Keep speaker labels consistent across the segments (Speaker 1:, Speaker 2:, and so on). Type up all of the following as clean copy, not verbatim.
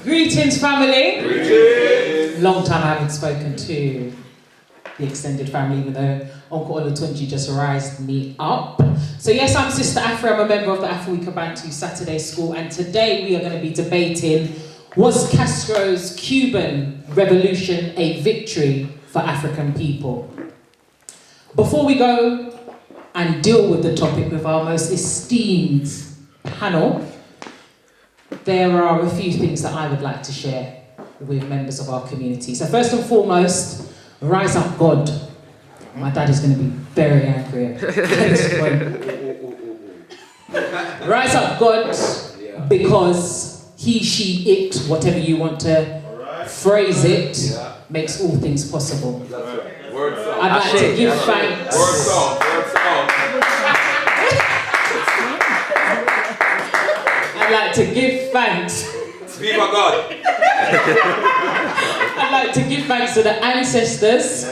Speaker 1: Greetings, family.
Speaker 2: Greetings.
Speaker 1: Long time I haven't spoken to the extended family, even though Uncle Olatunji just rised me up. So yes, I'm Sister Afro. I'm a member of the Afro-Cubans Saturday School, and today we are going to be debating, was Castro's Cuban Revolution a victory for African people? Before we go and deal with the topic with our most esteemed panel, there are a few things that I would like to share with members of our community. So first and foremost, rise up God. My dad is going to be very angry at this point. Rise up God, because he, she, it, whatever you want to phrase it, makes all things possible. I'd like to give thanks. I'd like to give thanks.
Speaker 2: Viva God!
Speaker 1: I'd like to give thanks to the ancestors.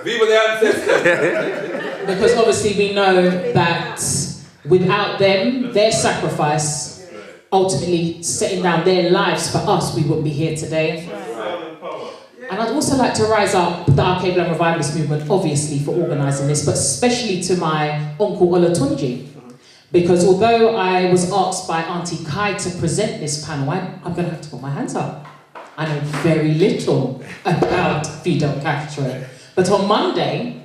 Speaker 2: Viva the ancestors!
Speaker 1: Because obviously we know that without them, their sacrifice, ultimately setting down their lives for us, we wouldn't be here today. And I'd also like to rise up the ALKEBU-LAN revivalist movement, obviously, for organising this, but especially to my Uncle Olatunji. Because although I was asked by Auntie Kai to present this panel, I'm going to have to put my hands up. I know very little about Fidel Castro. But on Monday,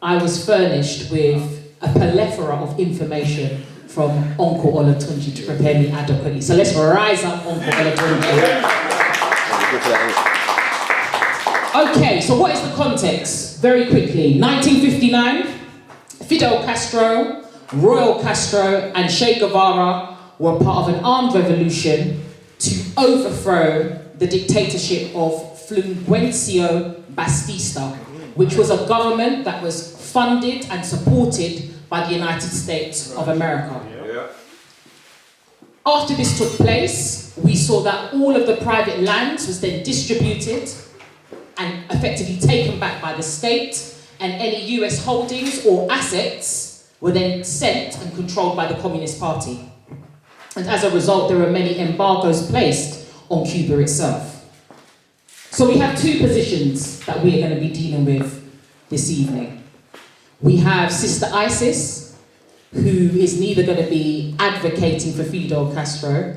Speaker 1: I was furnished with a plethora of information from Uncle Olatunji to prepare me adequately. So let's rise up, Uncle Olatunji. Okay, so what is the context? Very quickly. 1959, Fidel Castro, Royal Castro and Che Guevara were part of an armed revolution to overthrow the dictatorship of Fulgencio Batista, which was a government that was funded and supported by the United States of America. After this took place, we saw that all of the private lands was then distributed and effectively taken back by the state, and any US holdings or assets were then sent and controlled by the Communist Party. And as a result, there were many embargoes placed on Cuba itself. So we have two positions that we are going to be dealing with this evening. We have Sister Isis, who is neither going to be advocating for Fidel Castro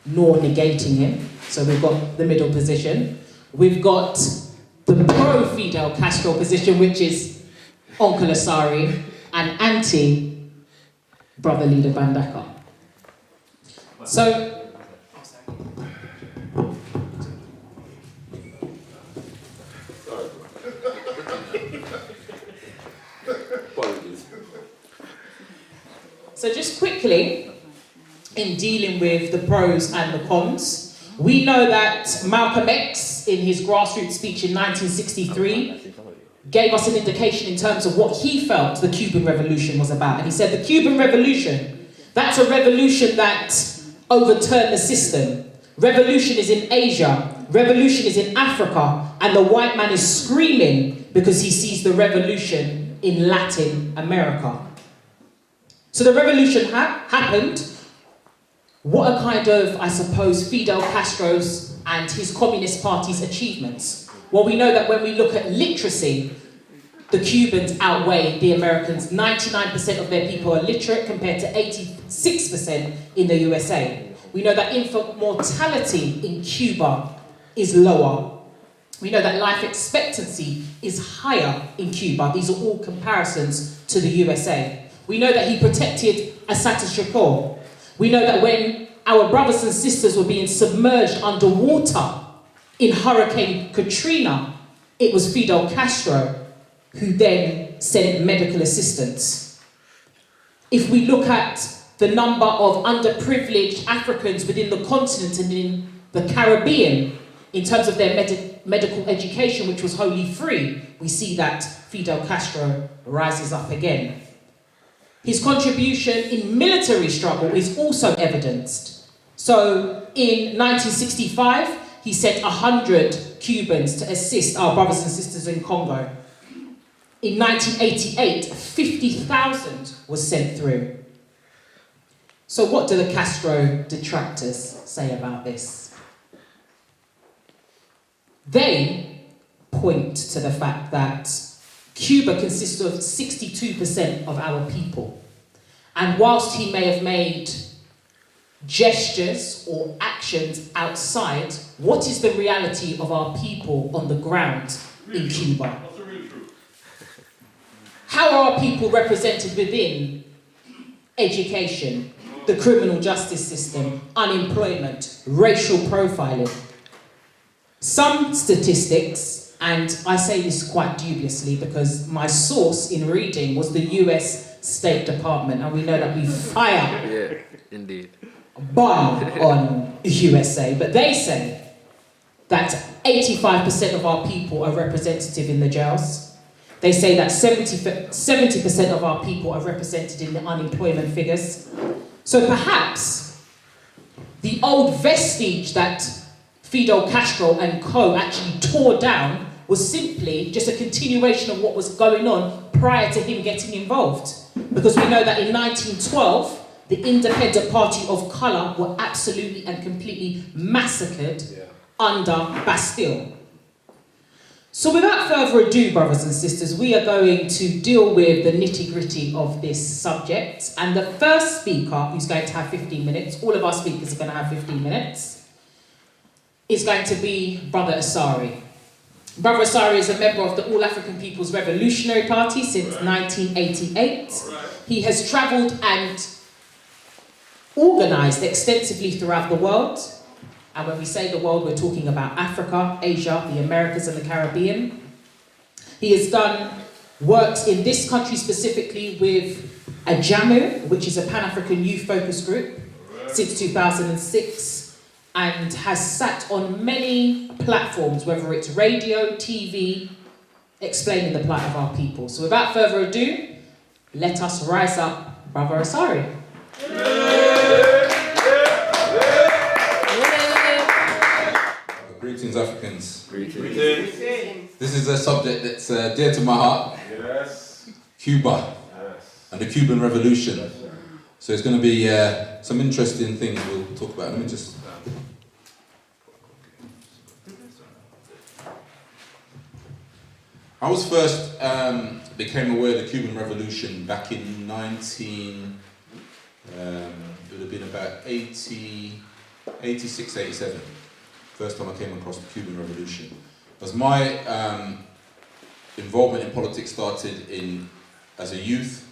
Speaker 1: nor negating him. So we've got the middle position. We've got the pro-Fidel Castro position, which is Uncle Asari, and anti-brother leader Bandaka. So, just quickly, in dealing with the pros and the cons, we know that Malcolm X, in his grassroots speech in 1963, gave us an indication in terms of what he felt the Cuban Revolution was about. And he said the Cuban Revolution, that's a revolution that overturned the system. Revolution is in Asia, revolution is in Africa, and the white man is screaming because he sees the revolution in Latin America. So the revolution happened. What are kind of, I suppose, Fidel Castro's and his Communist Party's achievements? Well, we know that when we look at literacy, the Cubans outweigh the Americans. 99% of their people are literate compared to 86% in the USA. We know that infant mortality in Cuba is lower. We know that life expectancy is higher in Cuba. These are all comparisons to the USA. We know that he protected Status Quo. We know that when our brothers and sisters were being submerged underwater in Hurricane Katrina, it was Fidel Castro who then sent medical assistance. If we look at the number of underprivileged Africans within the continent and in the Caribbean, in terms of their medical education, which was wholly free, we see that Fidel Castro rises up again. His contribution in military struggle is also evidenced. So in 1965, he sent 100 Cubans to assist our brothers and sisters in Congo. In 1988, 50,000 was sent through. So what do the Castro detractors say about this? They point to the fact that Cuba consists of 62% of our people. And whilst he may have made gestures or actions outside, what is the reality of our people on the ground in Cuba? How are our people represented within education, the criminal justice system, unemployment, racial profiling? Some statistics, and I say this quite dubiously because my source in reading was the US State Department, and we know that we fire
Speaker 3: indeed.
Speaker 1: bomb on USA, but they say that 85% of our people are representative in the jails. They say that 70% of our people are represented in the unemployment figures. So perhaps the old vestige that Fidel Castro and co actually tore down was simply just a continuation of what was going on prior to him getting involved. Because we know that in 1912, the Independent Party of Colour were absolutely and completely massacred under Bastille. So without further ado, brothers and sisters, we are going to deal with the nitty-gritty of this subject. And the first speaker, who's going to have 15 minutes, all of our speakers are going to have 15 minutes, is going to be Brother Asari. Brother Asari is a member of the All-Afrikan People's Revolutionary Party since 1988. He has travelled and organised extensively throughout the world. And when we say the world, we're talking about Africa, Asia, the Americas and the Caribbean. He has done works in this country specifically with AJAMU, which is a Pan-African youth focus group, since 2006, and has sat on many platforms, whether it's radio, TV, explaining the plight of our people. So without further ado, let us rise up Brother Asari.
Speaker 4: Greetings, Africans.
Speaker 2: Greetings.
Speaker 4: This is a subject that's dear to my heart.
Speaker 2: Yes.
Speaker 4: Cuba and the Cuban Revolution. So it's going to be some interesting things we'll talk about. Let me just... I was first became aware of the Cuban Revolution back in it would have been about 86, 87. First time I came across the Cuban Revolution. Because my involvement in politics started as a youth,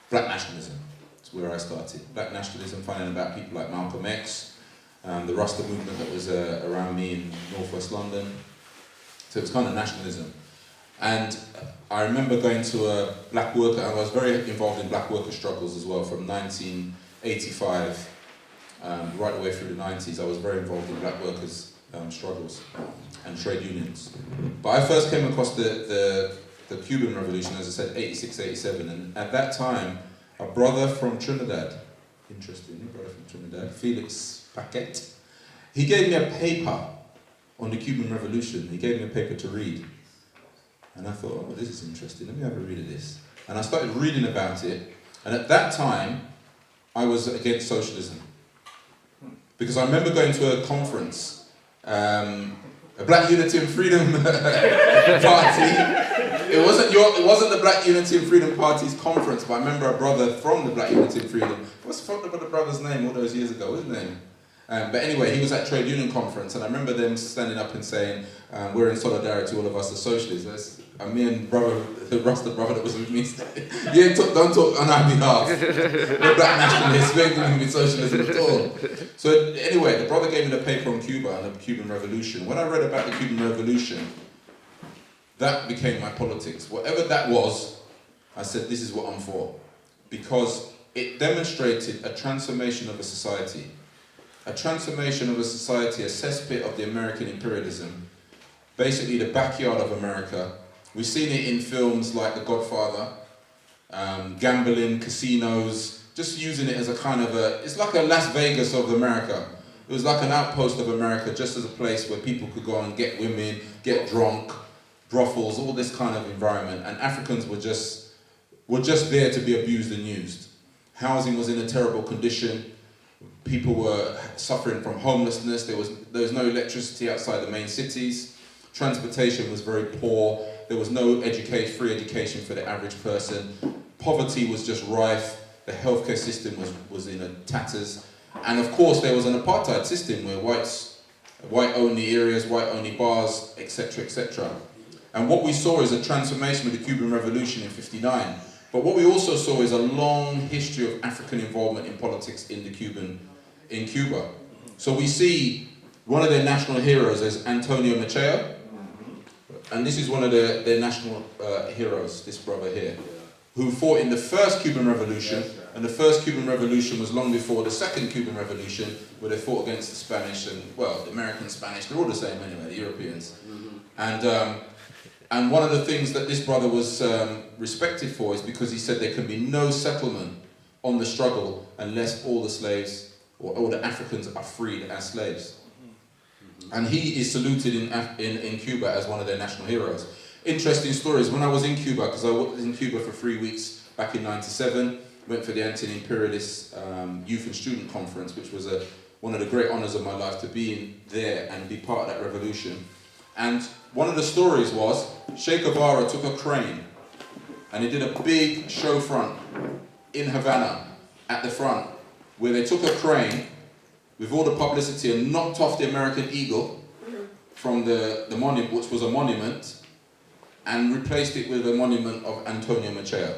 Speaker 4: black nationalism. That's where I started. Black nationalism, finding about people like Malcolm X, the Rasta movement that was around me in northwest London. So it was kind of nationalism. And I remember going to a black worker, I was very involved in black worker struggles as well from 1985 right away through the 90s. I was very involved in black workers' struggles and trade unions. But I first came across the Cuban Revolution, as I said, 86, 87, and at that time, a brother from Trinidad, interesting, a brother from Trinidad, Felix Paquette, he gave me a paper on the Cuban Revolution. He gave me a paper to read. And I thought, oh, this is interesting, let me have a read of this. And I started reading about it, and at that time, I was against socialism. Because I remember going to a conference, a Black Unity and Freedom party. It wasn't the Black Unity and Freedom Party's conference, but I remember a brother from the Black Unity and Freedom. What's the brother's name all those years ago, wasn't it? But anyway, he was at trade union conference, and I remember them standing up and saying, we're in solidarity, all of us are socialists. And me and the Rasta brother that was with me said, don't talk on our behalf. We're black nationalists, we ain't dealing with socialism at all. So anyway, the brother gave me the paper on Cuba and the Cuban Revolution. When I read about the Cuban Revolution, that became my politics. Whatever that was, I said, this is what I'm for. Because it demonstrated a transformation of a society. A transformation of a society, a cesspit of the American imperialism. Basically the backyard of America. We've seen it in films like The Godfather, gambling, casinos, just using it as a kind of it's like a Las Vegas of America. It was like an outpost of America, just as a place where people could go and get women, get drunk, brothels, all this kind of environment, and Africans were just there to be abused and used. Housing was in a terrible condition. People were suffering from homelessness. There was no electricity outside the main cities. Transportation was very poor. There was no free education for the average person. Poverty was just rife. The healthcare system was in a tatters. And of course, there was an apartheid system where white-only areas, white-only bars, etc., etc. And what we saw is a transformation with the Cuban Revolution in '59. But what we also saw is a long history of African involvement in politics in Cuba. So we see one of their national heroes is Antonio Macheo. And this is one of their national heroes, this brother here, who fought in the first Cuban Revolution. And the first Cuban Revolution was long before the second Cuban Revolution, where they fought against the Spanish and, well, the American Spanish, they're all the same anyway, the Europeans. And one of the things that this brother was respected for is because he said there can be no settlement on the struggle unless all the slaves, or all the Africans are freed as slaves. And he is saluted in Cuba as one of their national heroes. Interesting stories. When I was in Cuba, because I was in Cuba for 3 weeks back in '97, went for the Anti-Imperialist Youth and Student Conference, which was one of the great honors of my life, to be in there and be part of that revolution. And one of the stories was, Che Guevara took a crane and he did a big show front in Havana at the front, where they took a crane with all the publicity and knocked off the American eagle from the monument, which was a monument, and replaced it with a monument of Antonio Macheo.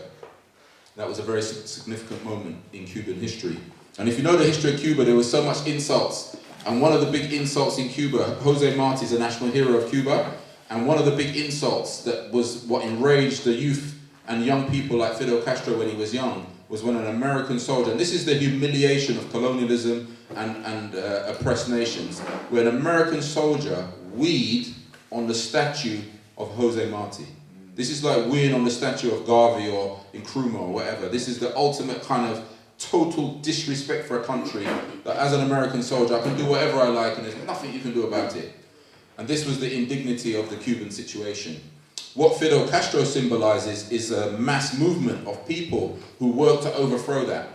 Speaker 4: That was a very significant moment in Cuban history. And if you know the history of Cuba, there was so much insults. And one of the big insults in Cuba, Jose Marti is a national hero of Cuba, and one of the big insults that was what enraged the youth and young people like Fidel Castro when he was young, was when an American soldier, and this is the humiliation of colonialism and oppressed nations, where an American soldier weed on the statue of Jose Marti. This is like weeing on the statue of Garvey or Nkrumah or whatever. This is the ultimate kind of total disrespect for a country, that as an American soldier I can do whatever I like and there's nothing you can do about it. And this was the indignity of the Cuban situation. What Fidel Castro symbolizes is a mass movement of people who work to overthrow that.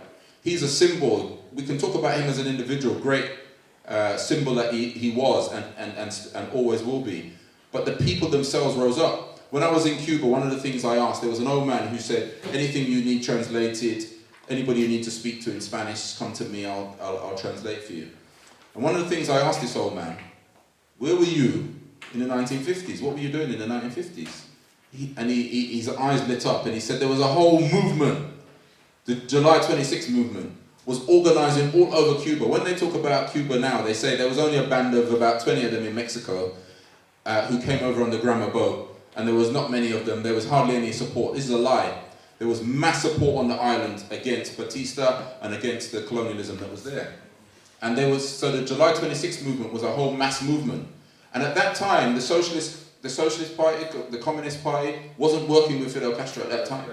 Speaker 4: He's a symbol. We can talk about him as an individual, great symbol that he was and always will be. But the people themselves rose up. When I was in Cuba, one of the things I asked, there was an old man who said, anything you need translated, anybody you need to speak to in Spanish, come to me, I'll translate for you. And one of the things I asked this old man, where were you in the 1950s? What were you doing in the 1950s? His eyes lit up and he said there was a whole movement. The July 26 movement was organizing all over Cuba. When they talk about Cuba now, they say there was only a band of about 20 of them in Mexico who came over on the Grama boat, and there was not many of them. There was hardly any support. This is a lie. There was mass support on the island against Batista and against the colonialism that was there. And so the July 26 movement was a whole mass movement. And at that time, the Socialist Party, the Communist Party, wasn't working with Fidel Castro at that time.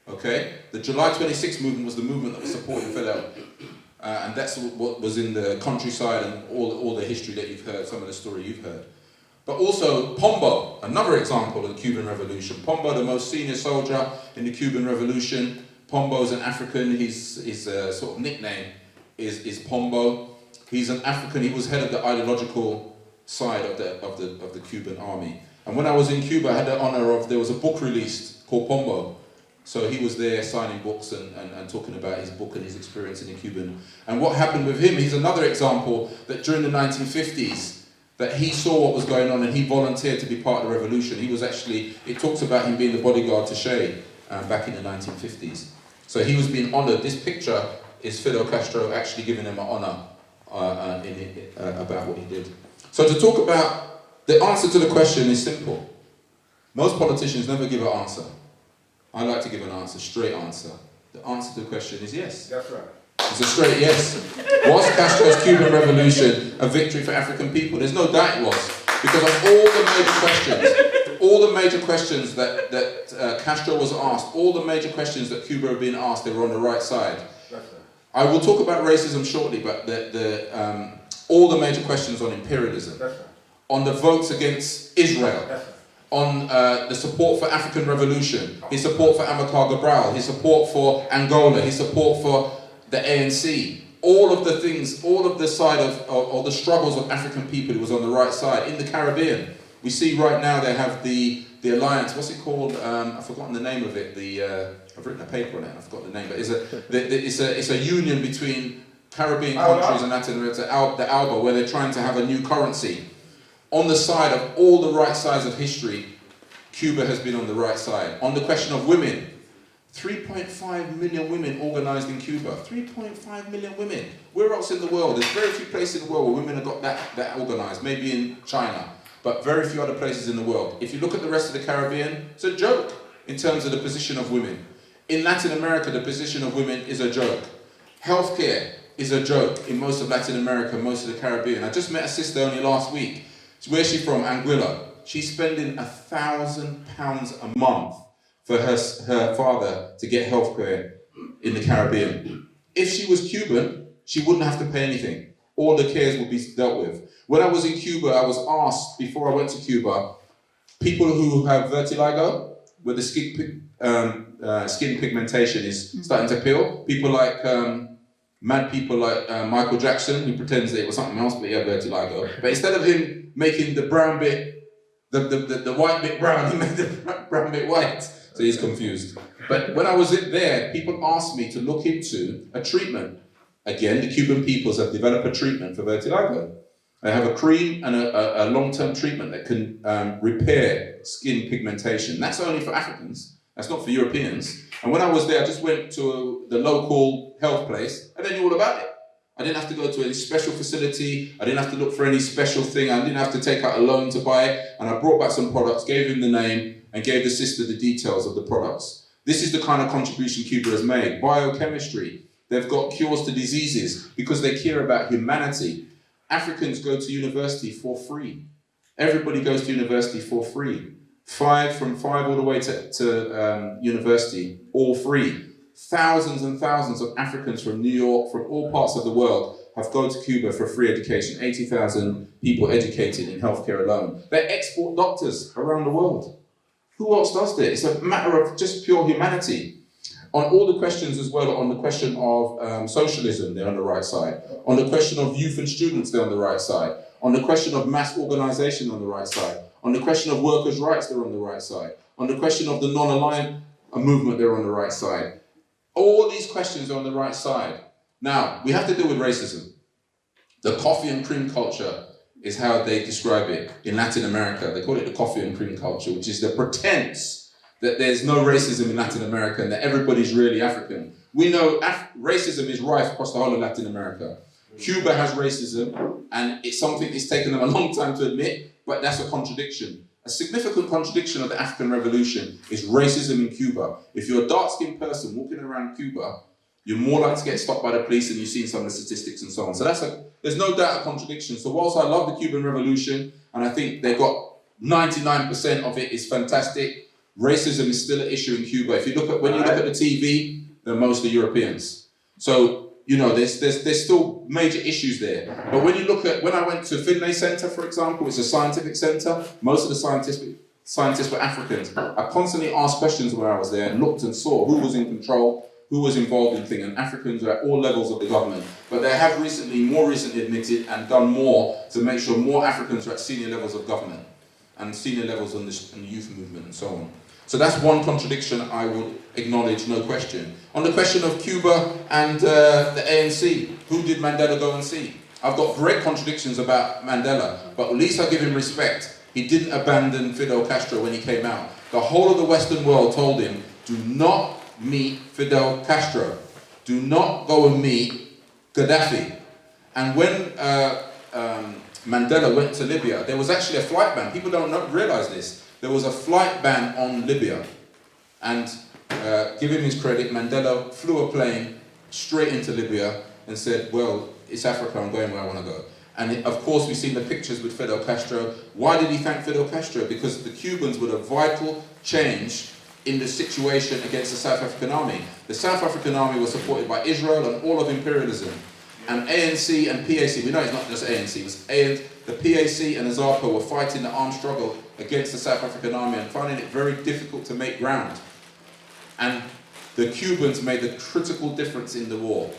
Speaker 4: Okay? The July 26 movement was the movement that was supporting Fidel. And that's what was in the countryside and all the history that you've heard, some of the story you've heard. But also Pombo, another example of the Cuban Revolution. Pombo, the most senior soldier in the Cuban Revolution. Pombo is an African. His sort of nickname is Pombo. He's an African. He was head of the ideological side of the Cuban army. And when I was in Cuba, I had the honor of, there was a book released called Pombo. So he was there signing books and talking about his book and his experience in the Cuban. And what happened with him, he's another example that during the 1950s, that he saw what was going on and he volunteered to be part of the revolution. He was actually, it talks about him being the bodyguard to Che back in the 1950s. So he was being honored. This picture is Fidel Castro actually giving him an honor about what he did. So to talk about, the answer to the question is simple. Most politicians never give an answer. I like to give an answer, straight answer. The answer to the question is yes.
Speaker 2: That's right.
Speaker 4: It's a straight yes. Was Castro's Cuban Revolution a victory for African people? There's no doubt it was. Because of all the major questions that Castro was asked, all the major questions that Cuba had been asked, they were on the right side.
Speaker 2: That's right.
Speaker 4: I will talk about racism shortly, but all the major questions on imperialism,
Speaker 2: That's right.
Speaker 4: on the votes against Israel,
Speaker 2: That's right.
Speaker 4: on the support for Afrikan Revolution, his support for Amilcar Cabral, his support for Angola, his support for the ANC. All of the things, all of the side of the struggles of African people, he was on the right side. In the Caribbean, we see right now they have the alliance, what's it called? I've forgotten the name of it. I've written a paper on it, I forgot the name, but it's a union between Caribbean countries and Latin America, the ALBA, where they're trying to have a new currency. On the side of all the right sides of history, Cuba has been on the right side. On the question of women, 3.5 million women organized in Cuba. 3.5 million women. Where else in the world? There's very few places in the world where women have got that organized. Maybe in China, but very few other places in the world. If you look at the rest of the Caribbean, it's a joke in terms of the position of women. In Latin America, the position of women is a joke. Healthcare is a joke in most of Latin America, most of the Caribbean. I just met a sister only last week. Where's she from? Anguilla. She's spending £1,000 a month for her father to get healthcare in the Caribbean. If she was Cuban, she wouldn't have to pay anything. All the cares would be dealt with. When I was in Cuba, I was asked, before I went to Cuba, people who have vertigo, where the skin pigmentation is starting to peel, people like mad people like Michael Jackson, who pretends that it was something else, but he had vertigo. But instead of him making the brown bit, the white bit brown, he made the brown bit white. So he's confused. But when I was there, people asked me to look into a treatment. Again, the Cuban peoples have developed a treatment for vertigo. They have a cream and a long-term treatment that can repair skin pigmentation. That's only for Africans. That's not for Europeans. And when I was there, I just went to the local health place and they knew all about it. I didn't have to go to any special facility. I didn't have to look for any special thing. I didn't have to take out a loan to buy it. And I brought back some products, gave him the name, and gave the sister the details of the products. This is the kind of contribution Cuba has made. Biochemistry. They've got cures to diseases because they care about humanity. Africans go to university for free. Everybody goes to university for free. From five all the way to university, all free. Thousands and thousands of Africans from New York, from all parts of the world, have gone to Cuba for free education. 80,000 people educated in healthcare alone. They export doctors around the world. Who else does this? It's a matter of just pure humanity. On all the questions as well, on the question of socialism, they're on the right side. On the question of youth and students, they're on the right side. On the question of mass organization, on the right side. On the question of workers' rights, they're on the right side. On the question of the non-aligned movement, they're on the right side. All these questions are on the right side. Now, we have to deal with racism. The coffee and cream culture is how they describe it in Latin America. They call it the coffee and cream culture, which is the pretense that there's no racism in Latin America and that everybody's really African. We know racism is rife across the whole of Latin America. Cuba has racism, and it's something that's taken them a long time to admit, but that's a contradiction. A significant contradiction of the Afrikan Revolution is racism in Cuba. If you're a dark-skinned person walking around Cuba, you're more likely to get stopped by the police, and you've seen some of the statistics and so on. So there's no doubt a contradiction. So whilst I love the Cuban Revolution, and I think they got 99% of it is fantastic, racism is still an issue in Cuba. If you look at, when you look at the TV, they're mostly Europeans. So, you know, there's still major issues there. But when you look at, when I went to Finlay Center, for example, it's a scientific center, most of the scientists were Africans. I constantly asked questions when I was there and looked and saw who was in control, who was involved in things, and Africans were at all levels of the government. But they have more recently admitted and done more to make sure more Africans are at senior levels of government and senior levels on the youth movement and so on. So that's one contradiction I would acknowledge, no question. On the question of Cuba and the ANC, who did Mandela go and see? I've got great contradictions about Mandela, but at least I give him respect. He didn't abandon Fidel Castro when he came out. The whole of the Western world told him, do not meet Fidel Castro. Do not go and meet Gaddafi. And when Mandela went to Libya, there was actually a flight ban. People don't realize this. There was a flight ban on Libya. And give him his credit, Mandela flew a plane straight into Libya and said, well, it's Africa, I'm going where I want to go. And of course, we've seen the pictures with Fidel Castro. Why did he thank Fidel Castro? Because the Cubans were a vital change in the situation against the South African army. The South African army was supported by Israel and all of imperialism. And ANC and PAC, we know it's not just ANC, it was the PAC and the ZAPA were fighting the armed struggle against the South African army and finding it very difficult to make ground. And the Cubans made the critical difference in the war.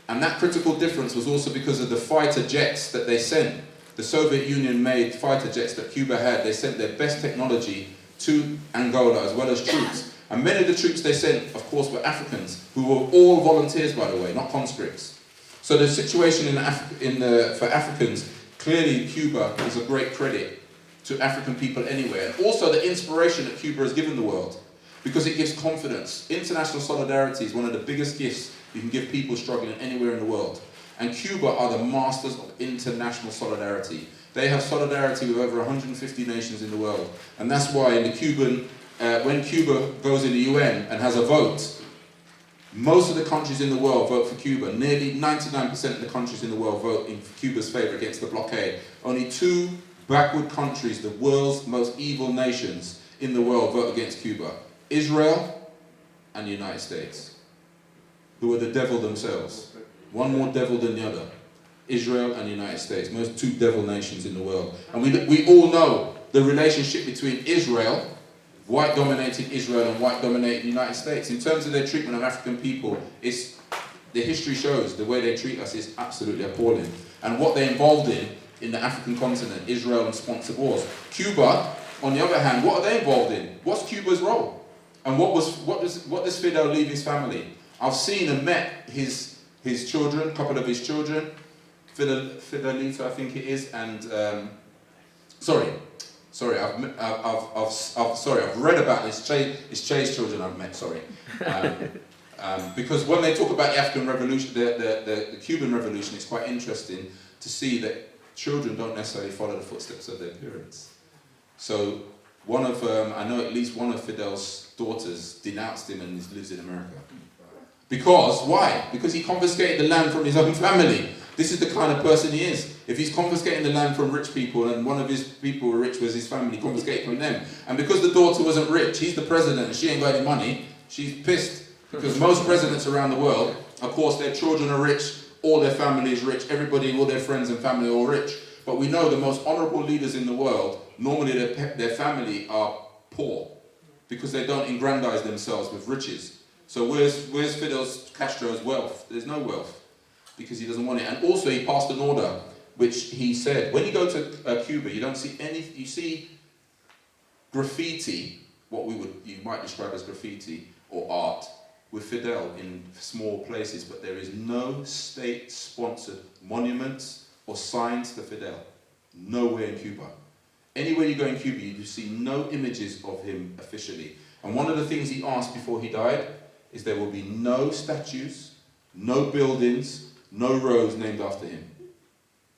Speaker 4: And that critical difference was also because of the fighter jets that they sent. The Soviet Union made fighter jets that Cuba had. They sent their best technology to Angola as well as troops. And many of the troops they sent, of course, were Africans, who were all volunteers, by the way, not conscripts. So the situation for Africans, clearly Cuba is a great credit to African people anywhere. And also the inspiration that Cuba has given the world, because it gives confidence. International solidarity is one of the biggest gifts you can give people struggling anywhere in the world. And Cuba are the masters of international solidarity. They have solidarity with over 150 nations in the world. And that's why in the Cuban, when Cuba goes in the UN and has a vote, most of the countries in the world vote for Cuba. Nearly 99% of the countries in the world vote in Cuba's favor against the blockade. Only 2 backward countries, the world's most evil nations in the world, vote against Cuba. Israel and the United States, who are the devil themselves. One more devil than the other. Israel and the United States, most 2 devil nations in the world. And we all know the relationship between Israel, white-dominated Israel and white-dominated United States. In terms of their treatment of African people, the history shows the way they treat us is absolutely appalling. And what they're involved in the African continent, Israel and sponsored wars. Cuba, on the other hand, what are they involved in? What's Cuba's role? And what does Fidel leave his family? I've seen and met his children, a couple of his children, Fidelito, I think it is, and I've read about his Che's children I've met, because when they talk about the African Revolution, the Cuban Revolution, it's quite interesting to see that children don't necessarily follow the footsteps of their parents. So I know at least one of Fidel's daughters denounced him and lives in America. Because, why? Because he confiscated the land from his own family. This is the kind of person he is. If he's confiscating the land from rich people, and one of his people were rich was his family, confiscated from them. And because the daughter wasn't rich, he's the president and she ain't got any money, she's pissed. Because most presidents around the world, of course, their children are rich, all their family is rich, everybody, all their friends and family are all rich. But we know the most honorable leaders in the world, normally their family are poor, because they don't aggrandize themselves with riches. So where's Fidel Castro's wealth? There's no wealth, because he doesn't want it. And also he passed an order, which he said, when you go to Cuba, you don't see you see graffiti, you might describe as graffiti or art, with Fidel in small places, but there is no state-sponsored monuments or signs to Fidel. Nowhere in Cuba. Anywhere you go in Cuba, you see no images of him officially. And one of the things he asked before he died is there will be no statues, no buildings, no roads named after him.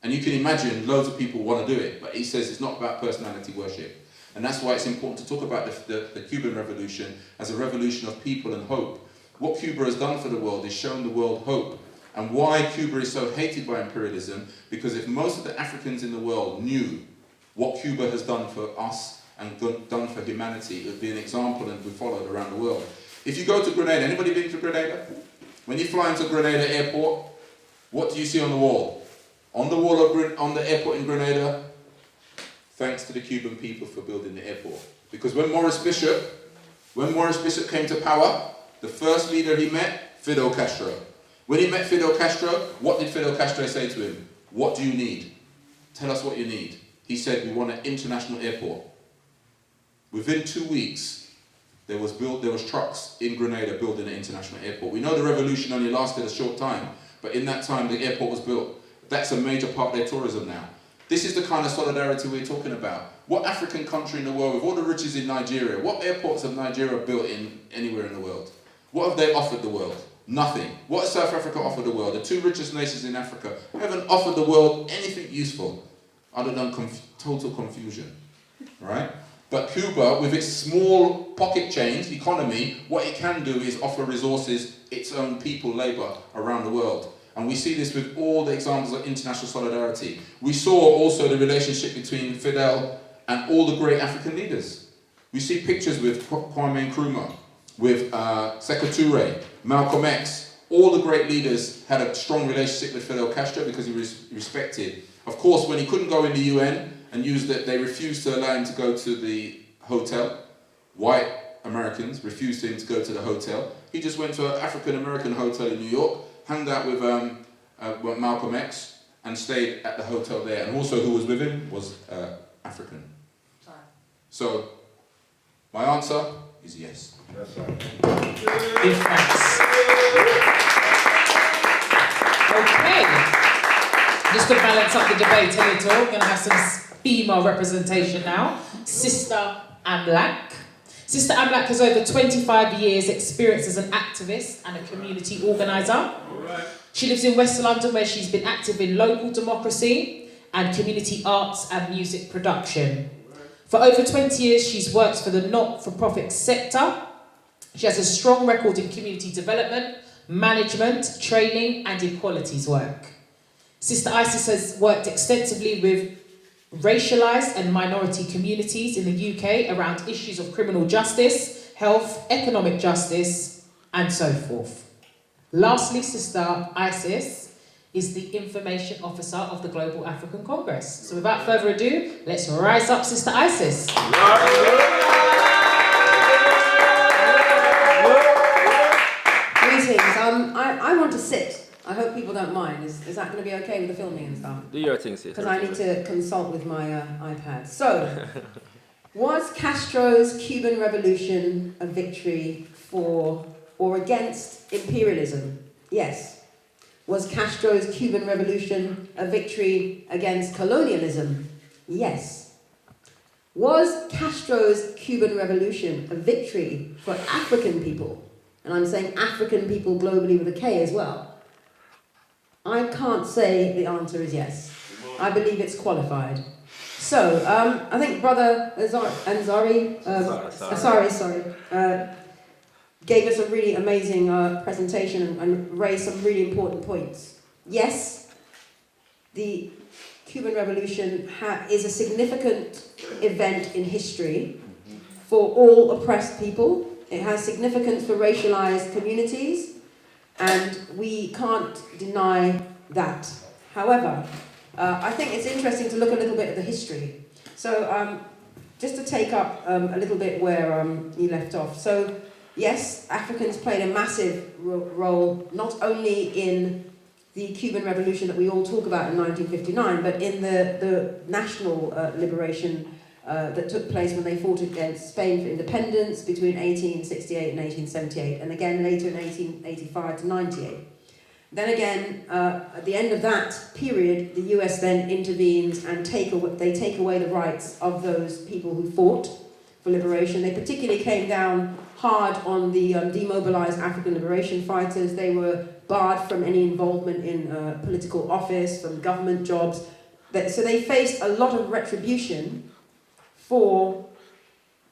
Speaker 4: And you can imagine loads of people want to do it, but he says it's not about personality worship. And that's why it's important to talk about the Cuban Revolution as a revolution of people and hope. What Cuba has done for the world is shown the world hope. And why Cuba is so hated by imperialism, because if most of the Africans in the world knew what Cuba has done for us and done for humanity, it would be an example and be followed around the world. If you go to Grenada, anybody been to Grenada? When you fly into Grenada airport, what do you see on the wall? On the wall on the airport in Grenada, thanks to the Cuban people for building the airport. Because when Maurice Bishop came to power, the first leader he met, Fidel Castro. When he met Fidel Castro, what did Fidel Castro say to him? What do you need? Tell us what you need. He said, we want an international airport. Within 2 weeks, there was trucks in Grenada building an international airport. We know the revolution only lasted a short time, but in that time the airport was built. That's a major part of their tourism now. This is the kind of solidarity we're talking about. What African country in the world, with all the riches in Nigeria, what airports have Nigeria built in anywhere in the world? What have they offered the world? Nothing. What has South Africa offered the world? The 2 richest nations in Africa haven't offered the world anything useful other than total confusion, right? But Cuba, with its small pocket change economy, what it can do is offer resources, its own people, labour, around the world. And we see this with all the examples of international solidarity. We saw also the relationship between Fidel and all the great African leaders. We see pictures with Kwame Nkrumah, with Sekou Touré, Malcolm X, All the great leaders had a strong relationship with Fidel Castro because he was respected. Of course, when he couldn't go in the UN and they refused to allow him to go to the hotel. White Americans refused him to go to the hotel. He just went to an African American hotel in New York, hung out with Malcolm X, and stayed at the hotel there. And also, who was with him was African. So, my answer is yes.
Speaker 2: That's right.
Speaker 1: Big thanks. Okay. Just to balance up the debate a little, we're going to have some female representation now. Sister Amlak. Sister Amlak has over 25 years experience as an activist and a community organiser. She lives in West London, where she's been active in local democracy and community arts and music production. For over 20 years, she's worked for the not-for-profit sector. She has a strong record in community development, management, training, and equalities work. Sister Isis has worked extensively with racialised and minority communities in the UK around issues of criminal justice, health, economic justice, and so forth. Lastly, Sister Isis is the Information Officer of the Global African Congress. So without further ado, let's rise up Sister Isis.
Speaker 3: Greetings. I want to sit. I hope people don't mind. Is that going to be okay with the filming and stuff?
Speaker 5: Do your thing, sis.
Speaker 3: Because I need to consult with my iPad. So, was Castro's Cuban Revolution a victory for or against imperialism? Yes. Was Castro's Cuban Revolution a victory against colonialism? Yes. Was Castro's Cuban Revolution a victory for African people? And I'm saying African people globally with a K as well. I can't say the answer is yes. I believe it's qualified. So, I think Brother Ansari gave us a really amazing presentation and raised some really important points. Yes, the Cuban Revolution is a significant event in history for all oppressed people. It has significance for racialized communities, and we can't deny that. However, I think it's interesting to look a little bit at the history. So, just to take up a little bit where you left off. So, yes, Africans played a massive role, not only in the Cuban Revolution that we all talk about in 1959, but in the national liberation that took place when they fought against Spain for independence between 1868 and 1878, and again later in 1885 to 98. Then again, at the end of that period, the US then intervenes and they take away the rights of those people who fought for liberation. They particularly came down hard on the demobilized African liberation fighters. They were barred from any involvement in political office, from government jobs. So they faced a lot of retribution for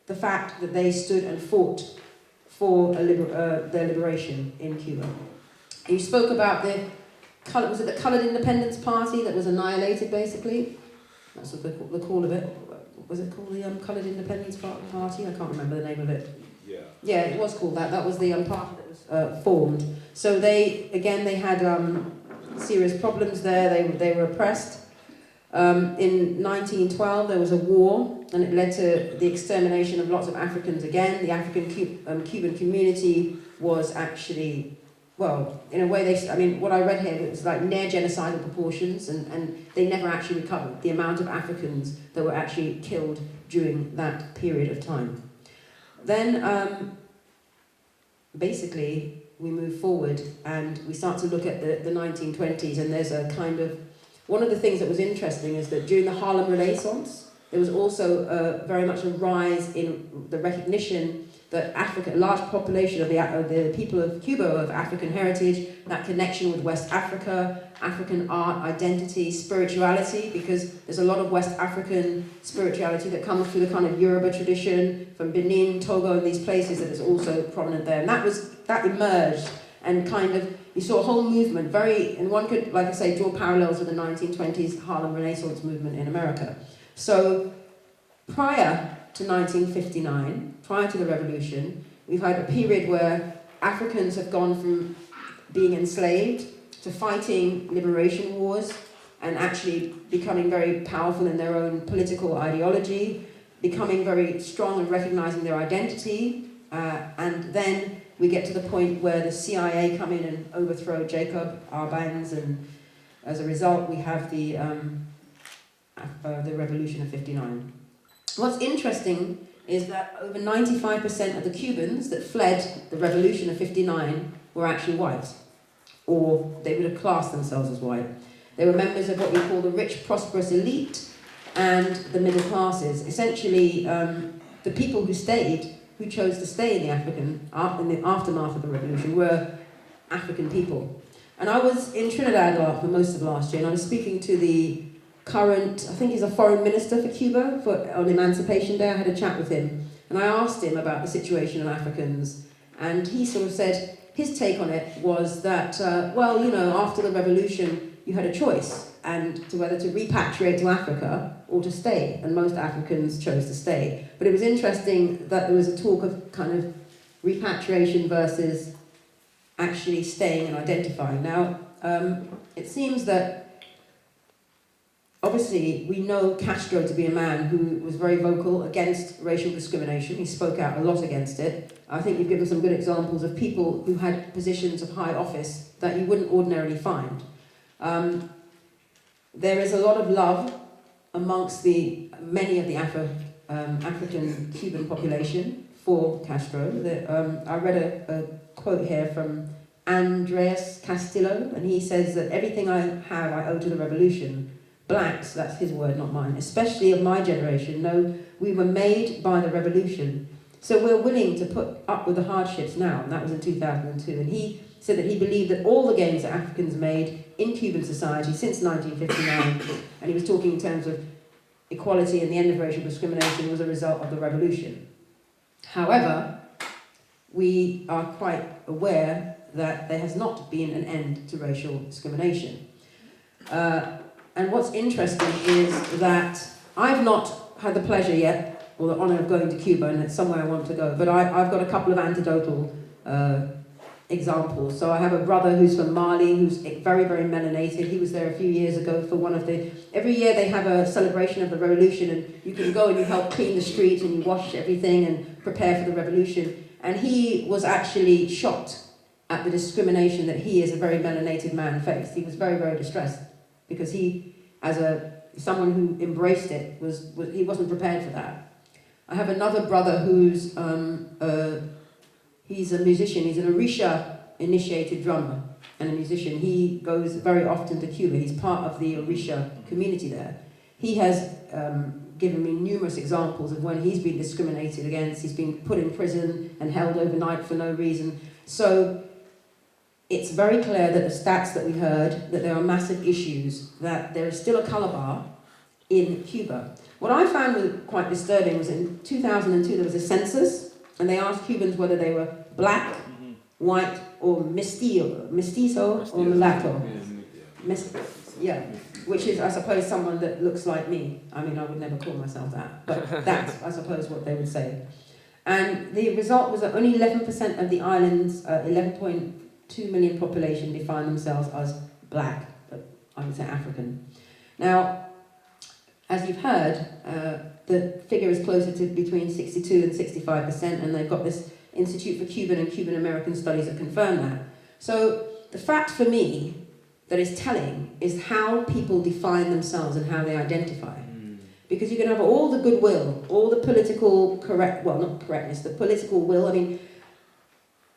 Speaker 3: the fact that they stood and fought for their liberation in Cuba. You spoke about the Coloured Independence Party that was annihilated, basically? That's what the call of it. Was it called the Coloured Independence Party? I can't remember the name of it. Yeah, it was called that. That was the party that was formed. So they had serious problems there. They were oppressed. In 1912, there was a war, and it led to the extermination of lots of Africans again. The African Cuban community was actually, well, in a way, what I read here, it was like near genocidal proportions, and they never actually recovered the amount of Africans that were actually killed during that period of time. Then, basically, we move forward, and we start to look at the 1920s, and there's a kind of, one of the things that was interesting is that during the Harlem Renaissance, there was also very much a rise in the recognition that Africa, a large population of the people of Cuba of African heritage, that connection with West Africa, African art, identity, spirituality, because there's a lot of West African spirituality that comes through the kind of Yoruba tradition from Benin, Togo, and these places that is also prominent there. And that emerged, and kind of, you saw a whole movement, and one could, like I say, draw parallels with the 1920s Harlem Renaissance movement in America. So, prior to 1959, prior to the revolution, we've had a period where Africans have gone from being enslaved, to fighting liberation wars, and actually becoming very powerful in their own political ideology, becoming very strong and recognizing their identity, and then we get to the point where the CIA come in and overthrow Jacob Arbenz, and as a result we have the Revolution of '59. What's interesting is that over 95% of the Cubans that fled the Revolution of '59 were actually white, or they would have classed themselves as white. They were members of what we call the rich, prosperous elite and the middle classes. Essentially, the people who stayed, who chose to stay in the aftermath of the revolution, were African people. And I was in Trinidad for most of last year, and I was speaking to the current, I think he's a foreign minister for Cuba on Emancipation Day. I had a chat with him, and I asked him about the situation of Africans, and he sort of said his take on it was that, well, you know, after the revolution, you had a choice and to whether to repatriate to Africa or to stay, and most Africans chose to stay. But it was interesting that there was a talk of kind of repatriation versus actually staying and identifying. Now, it seems that obviously we know Castro to be a man who was very vocal against racial discrimination. He spoke out a lot against it. I think you've given some good examples of people who had positions of high office that you wouldn't ordinarily find. There is a lot of love amongst many of the African Cuban population for Castro. I read a quote here from Andres Castillo, and he says that everything I have I owe to the revolution. Blacks, that's his word, not mine, especially of my generation, know we were made by the revolution. So we're willing to put up with the hardships now, and that was in 2002. And he said that he believed that all the gains that Africans made in Cuban society since 1959, and he was talking in terms of equality and the end of racial discrimination, was a result of the revolution. However, we are quite aware that there has not been an end to racial discrimination. And what's interesting is that I've not had the pleasure yet, or the honour of going to Cuba, and it's somewhere I want to go, but I've got a couple of anecdotal examples. So I have a brother who's from Mali, who's very, very melanated. He was there a few years ago for every year they have a celebration of the revolution, and you can go and you help clean the streets and you wash everything and prepare for the revolution. And he was actually shocked at the discrimination that he, as a very melanated man, faced. He was very, very distressed because he, as someone who embraced it, he wasn't prepared for that. I have another brother who's he's a musician. He's an Orisha-initiated drummer and a musician. He goes very often to Cuba. He's part of the Orisha community there. He has given me numerous examples of when he's been discriminated against. He's been put in prison and held overnight for no reason. So it's very clear that the stats that we heard, that there are massive issues, that there is still a color bar in Cuba. What I found quite disturbing was in 2002 there was a census, and they asked Cubans whether they were black, white, or mestizo or mulatto. Yeah, which is, I suppose, someone that looks like me. I mean, I would never call myself that, but that's, I suppose, what they would say. And the result was that only 11% of the island's 11.2 million population define themselves as black, but I would say African. Now, as you've heard, the figure is closer to between 62 and 65%, and they've got this Institute for Cuban and Cuban American Studies that confirm that. So the fact for me that is telling is how people define themselves and how they identify. Because you can have all the goodwill, all the political the political will. I mean,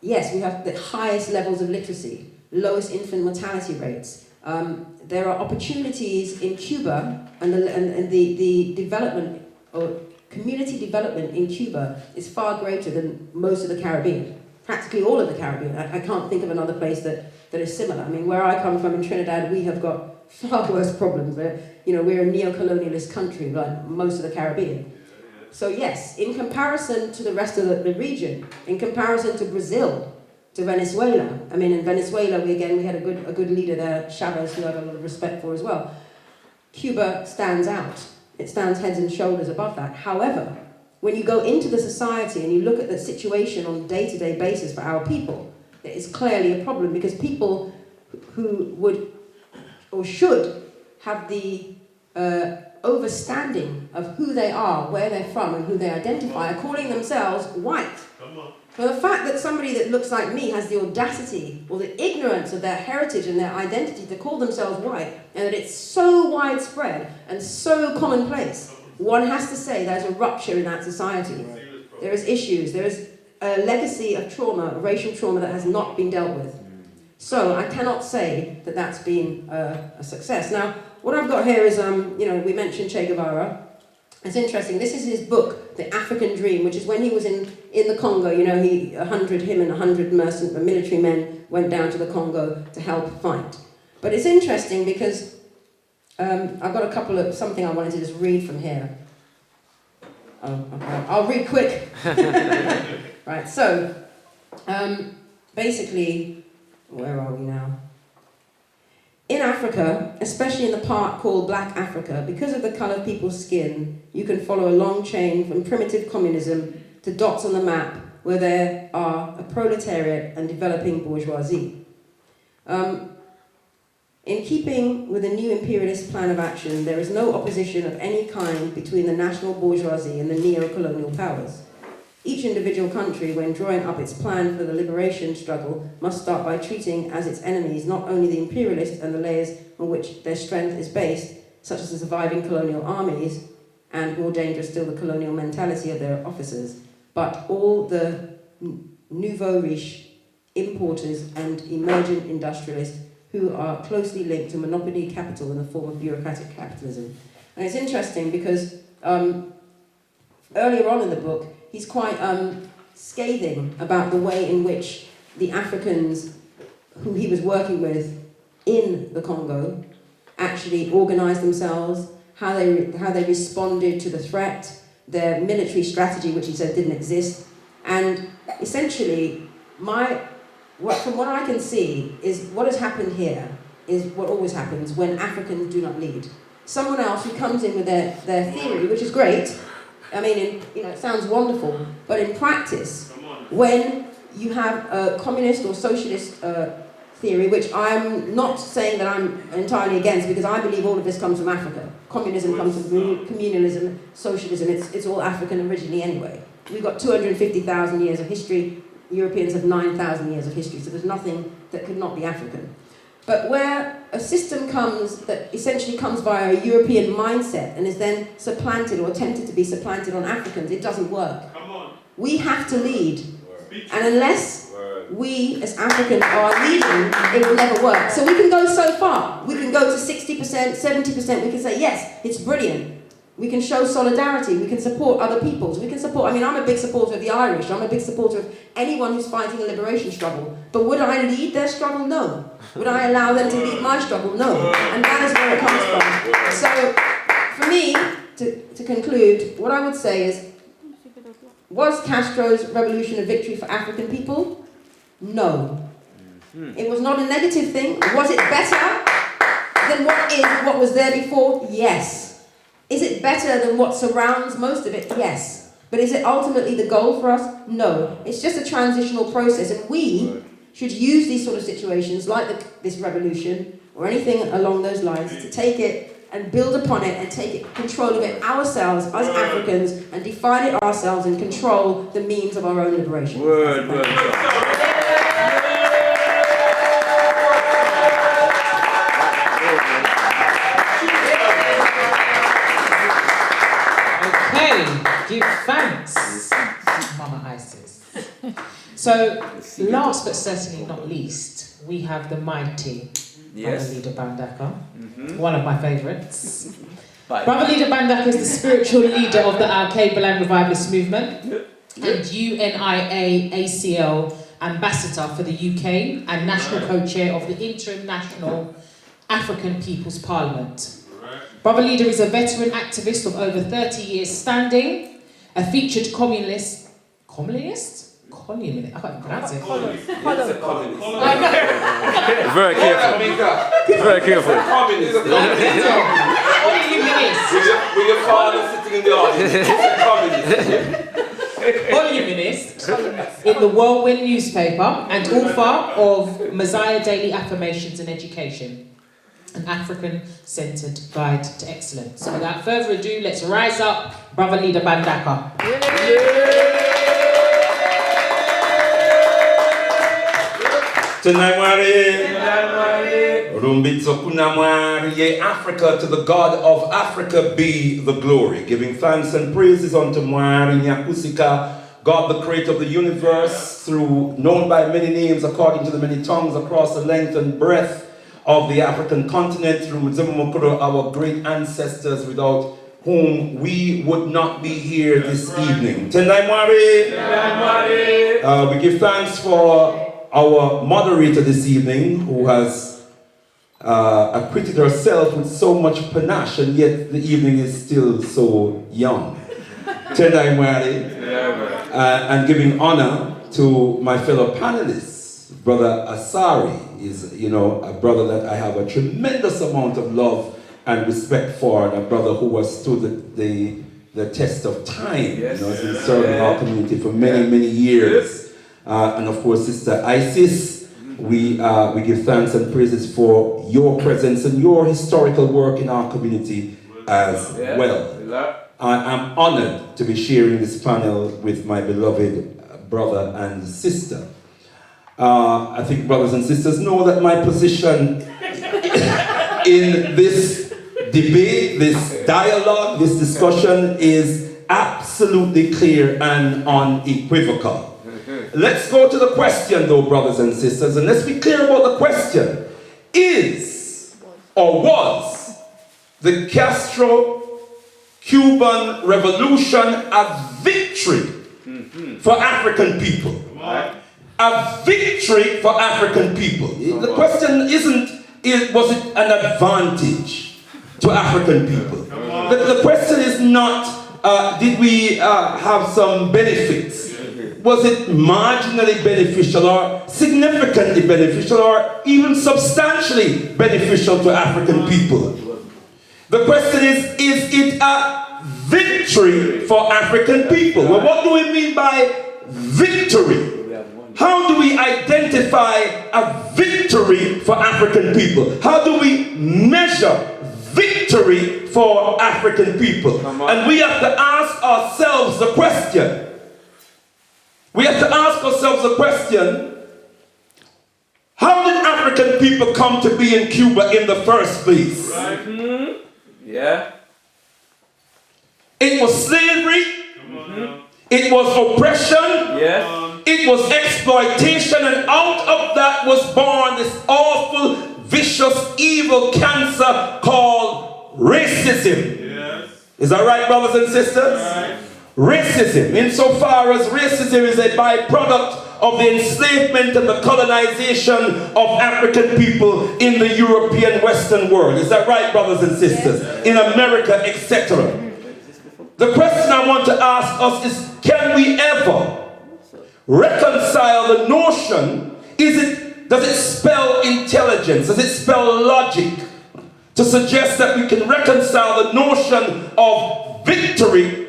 Speaker 3: yes, we have the highest levels of literacy, lowest infant mortality rates. There are opportunities in Cuba, and the development or community development in Cuba is far greater than most of the Caribbean. Practically all of the Caribbean. I can't think of another place that is similar. I mean, where I come from in Trinidad, we have got far worse problems. We're a neo-colonialist country, like most of the Caribbean. So yes, in comparison to the rest of the region, in comparison to Brazil, to Venezuela. I mean, in Venezuela, we had a good leader there, Chavez, who I have a lot of respect for as well. Cuba stands out. It stands heads and shoulders above that. However, when you go into the society and you look at the situation on a day-to-day basis for our people, there is clearly a problem, because people who would or should have the overstanding of who they are, where they're from, and who they identify are calling themselves white. For the fact that somebody that looks like me has the audacity or the ignorance of their heritage and their identity to call themselves white, and that it's so widespread and so commonplace, one has to say there's a rupture in that society. There is issues, there is a legacy of trauma, racial trauma, that has not been dealt with. So I cannot say that that's been a success. Now, what I've got here is, we mentioned Che Guevara. It's interesting. This is his book, The African Dream, which is when he was in the Congo. Him and 100 military men went down to the Congo to help fight. But it's interesting because I've got something I wanted to just read from here. I'll read quick. Right, so, basically, where are we now? In Africa, especially in the part called Black Africa, because of the colour of people's skin, you can follow a long chain from primitive communism to dots on the map where there are a proletariat and developing bourgeoisie. In keeping with the new imperialist plan of action, there is no opposition of any kind between the national bourgeoisie and the neo-colonial powers. Each individual country, when drawing up its plan for the liberation struggle, must start by treating as its enemies not only the imperialists and the layers on which their strength is based, such as the surviving colonial armies, and more dangerous still, the colonial mentality of their officers, but all the nouveau riche, importers and emergent industrialists who are closely linked to monopoly capital in the form of bureaucratic capitalism. And it's interesting because earlier on in the book, he's quite scathing about the way in which the Africans who he was working with in the Congo actually organised themselves, how they responded to the threat, their military strategy, which he said didn't exist. And essentially, from what I can see, is what has happened here is what always happens when Africans do not lead. Someone else who comes in with their theory, which is great. I mean, it sounds wonderful, but in practice, when you have a communist or socialist theory, which I'm not saying that I'm entirely against, because I believe all of this comes from Africa. Communism comes from communalism, socialism, it's all African originally anyway. We've got 250,000 years of history, Europeans have 9,000 years of history, so there's nothing that could not be African. But where a system comes that essentially comes via a European mindset and is then supplanted or attempted to be supplanted on Africans, it doesn't work. We have to lead. And unless we as Africans are leading, it will never work. So we can go so far. We can go to 60%, 70%. We can say, yes, it's brilliant. We can show solidarity. We can support other peoples. We can support, I'm a big supporter of the Irish. I'm a big supporter of anyone who's fighting a liberation struggle. But would I lead their struggle? No. Would I allow them to lead my struggle? No. And that is where it comes from. So, for me, to conclude, what I would say is, was Castro's revolution a victory for African people? No. It was not a negative thing. Was it better than what was there before? Yes. Is it better than what surrounds most of it? Yes. But is it ultimately the goal for us? No. It's just a transitional process, and we should use these sort of situations, like this revolution, or anything along those lines, to take it and build upon it and take control of it ourselves as Africans, and define it ourselves and control the means of our own liberation.
Speaker 1: Give thanks, Mama Isis. So, last but certainly not least, we have the mighty Brother Leader Bandaka, one of my favourites. Brother Leader Bandaka is the spiritual leader of the ALKEBU-LAN revivalist movement and UNIA ACL ambassador for the UK and national co-chair of the interim national Afrikan People's Parliament. Brother Leader is a veteran activist of over 30 years standing, a featured communist, I can't even pronounce it.
Speaker 2: Very careful. Very careful.
Speaker 1: Communist.
Speaker 2: With your father sitting in the audience. Communist.
Speaker 1: columnist in the Whirlwind newspaper and author of Messiah Daily Affirmations in Education, an African-centered guide to excellence. So without further ado, let's rise up, brother leader Bandaka.
Speaker 5: Africa, to the God of Africa be the glory. Giving thanks and praises unto Mwari Nyakusika, God the creator of the universe, through known by many names according to the many tongues across the length and breadth of the African continent, through Mzimumukuro, our great ancestors, without whom we would not be here this evening. Tendai Mwari. We give thanks for our moderator this evening, who has acquitted herself with so much panache, and yet the evening is still so young. Tendai Mwari. And giving honor to my fellow panelists. Brother Asari is, a brother that I have a tremendous amount of love and respect for, and a brother who has stood the test of time. Has been serving our community for many, many years. And of course, Sister Isis, we give thanks and praises for your presence and your historical work in our community as well. I am honored to be sharing this panel with my beloved brother and sister. I think brothers and sisters know that my position in this debate, this dialogue, this discussion is absolutely clear and unequivocal. Let's go to the question though, brothers and sisters, and let's be clear about the question. Is or was the Castro-Cuban Revolution a victory for African people? A victory for African people. The question isn't, was it an advantage to African people? The question is not, did we have some benefits? Was it marginally beneficial or significantly beneficial or even substantially beneficial to African people? The question is it a victory for African people? Well, what do we mean by victory? How do we identify a victory for African people? How do we measure victory for African people? And we have to ask ourselves the question. How did African people come to be in Cuba in the first place? It was slavery. It was oppression. It was exploitation, and out of that was born this awful, vicious, evil cancer called racism. Is that right, brothers and sisters? Racism, insofar as racism is a byproduct of the enslavement and the colonization of African people in the European Western world. Is that right, brothers and sisters? In America, etc. The question I want to ask us is, can we ever reconcile the notion? Does it spell intelligence? Does it spell logic to suggest that we can reconcile the notion of victory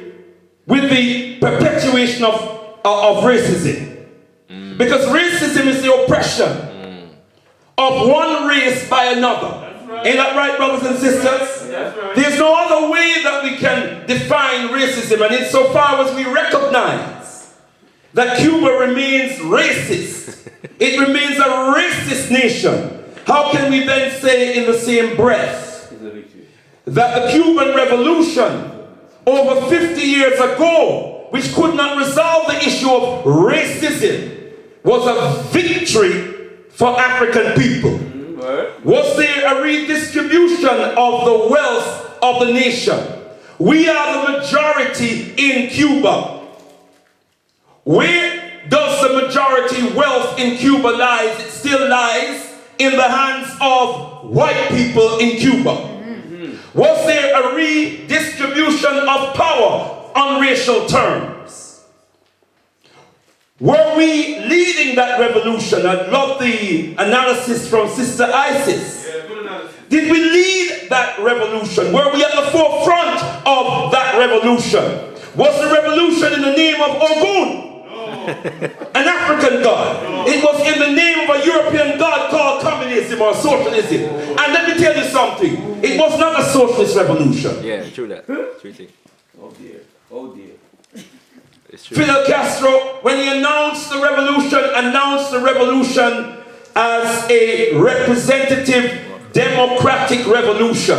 Speaker 5: with the perpetuation of racism? Because racism is the oppression of one race by another. Ain't that right, brothers and sisters? There's no other way that we can define racism, and insofar as we recognize that Cuba remains racist, it remains a racist nation, how can we then say in the same breath that the Cuban Revolution over 50 years ago, which could not resolve the issue of racism, was a victory for African people? Was there a redistribution of the wealth of the nation? We are the majority in Cuba. Where does the majority wealth in Cuba lie? It still lies in the hands of white people in Cuba. Was there a redistribution of power on racial terms? Were we leading that revolution? I love the analysis from Sister Isis. Did we lead that revolution? Were we at the forefront of that revolution? Was the revolution in the name of Ogun? An African god. It was in the name of a European god called communism or socialism. And let me tell you something. It was not a socialist revolution.
Speaker 2: Yeah, true that. True thing.
Speaker 5: Oh dear.
Speaker 2: It's true.
Speaker 5: Fidel Castro, when he announced the revolution as a representative democratic revolution.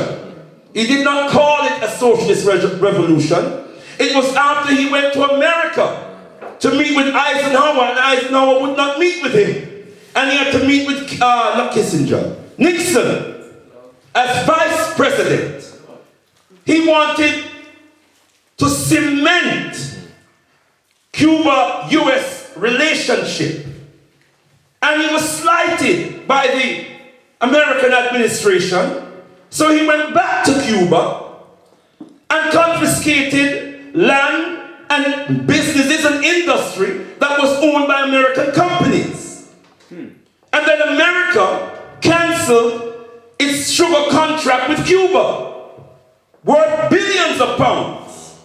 Speaker 5: He did not call it a socialist revolution. It was after he went to America to meet with Eisenhower, and Eisenhower would not meet with him. And he had to meet with, not Kissinger, Nixon, as vice president. He wanted to cement Cuba-US relationship. And he was slighted by the American administration. So he went back to Cuba and confiscated land and businesses and industry that was owned by American companies. And then America canceled its sugar contract with Cuba, worth billions of pounds.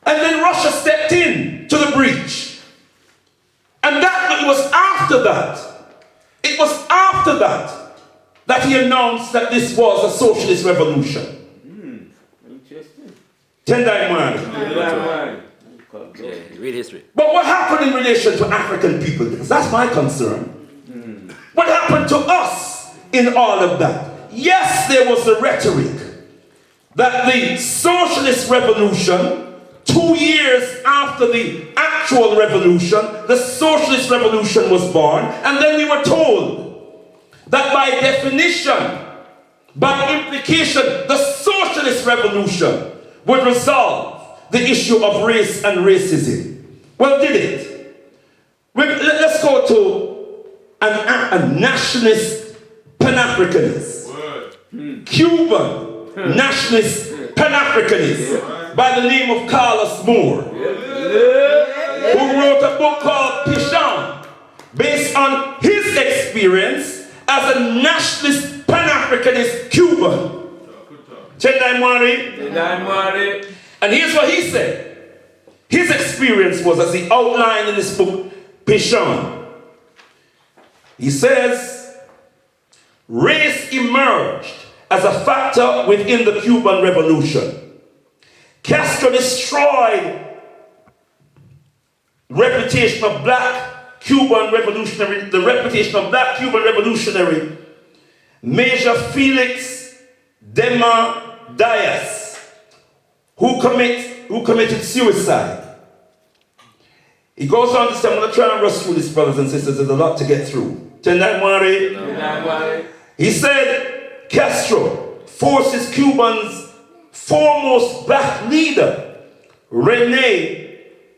Speaker 5: And then Russia stepped in to the breach. And that it was after that, that he announced that this was a socialist revolution.
Speaker 2: Yeah, read history.
Speaker 5: But what happened in relation to African people? Because that's my concern. What happened to us in all of that? Yes, there was the rhetoric that the socialist revolution, 2 years after the actual revolution, the socialist revolution was born, and then we were told that by definition, by implication, the socialist revolution would resolve the issue of race and racism. Well, did it? Let's go to a nationalist Pan-Africanist. Cuban nationalist Pan-Africanist by the name of Carlos Moore, who wrote a book called Pishon, based on his experience as a nationalist Pan-Africanist Cuban. And here's what he said. His experience was, as he outlined in this book, Pishon. He says, race emerged as a factor within the Cuban Revolution. Castro destroyed the reputation of black Cuban revolutionary, Major Felix Dema Diaz, who committed suicide. He goes on to say, I'm going to try and rush through this, brothers and sisters, there's a lot to get through. He said, Castro forces Cuba's foremost black leader, Rene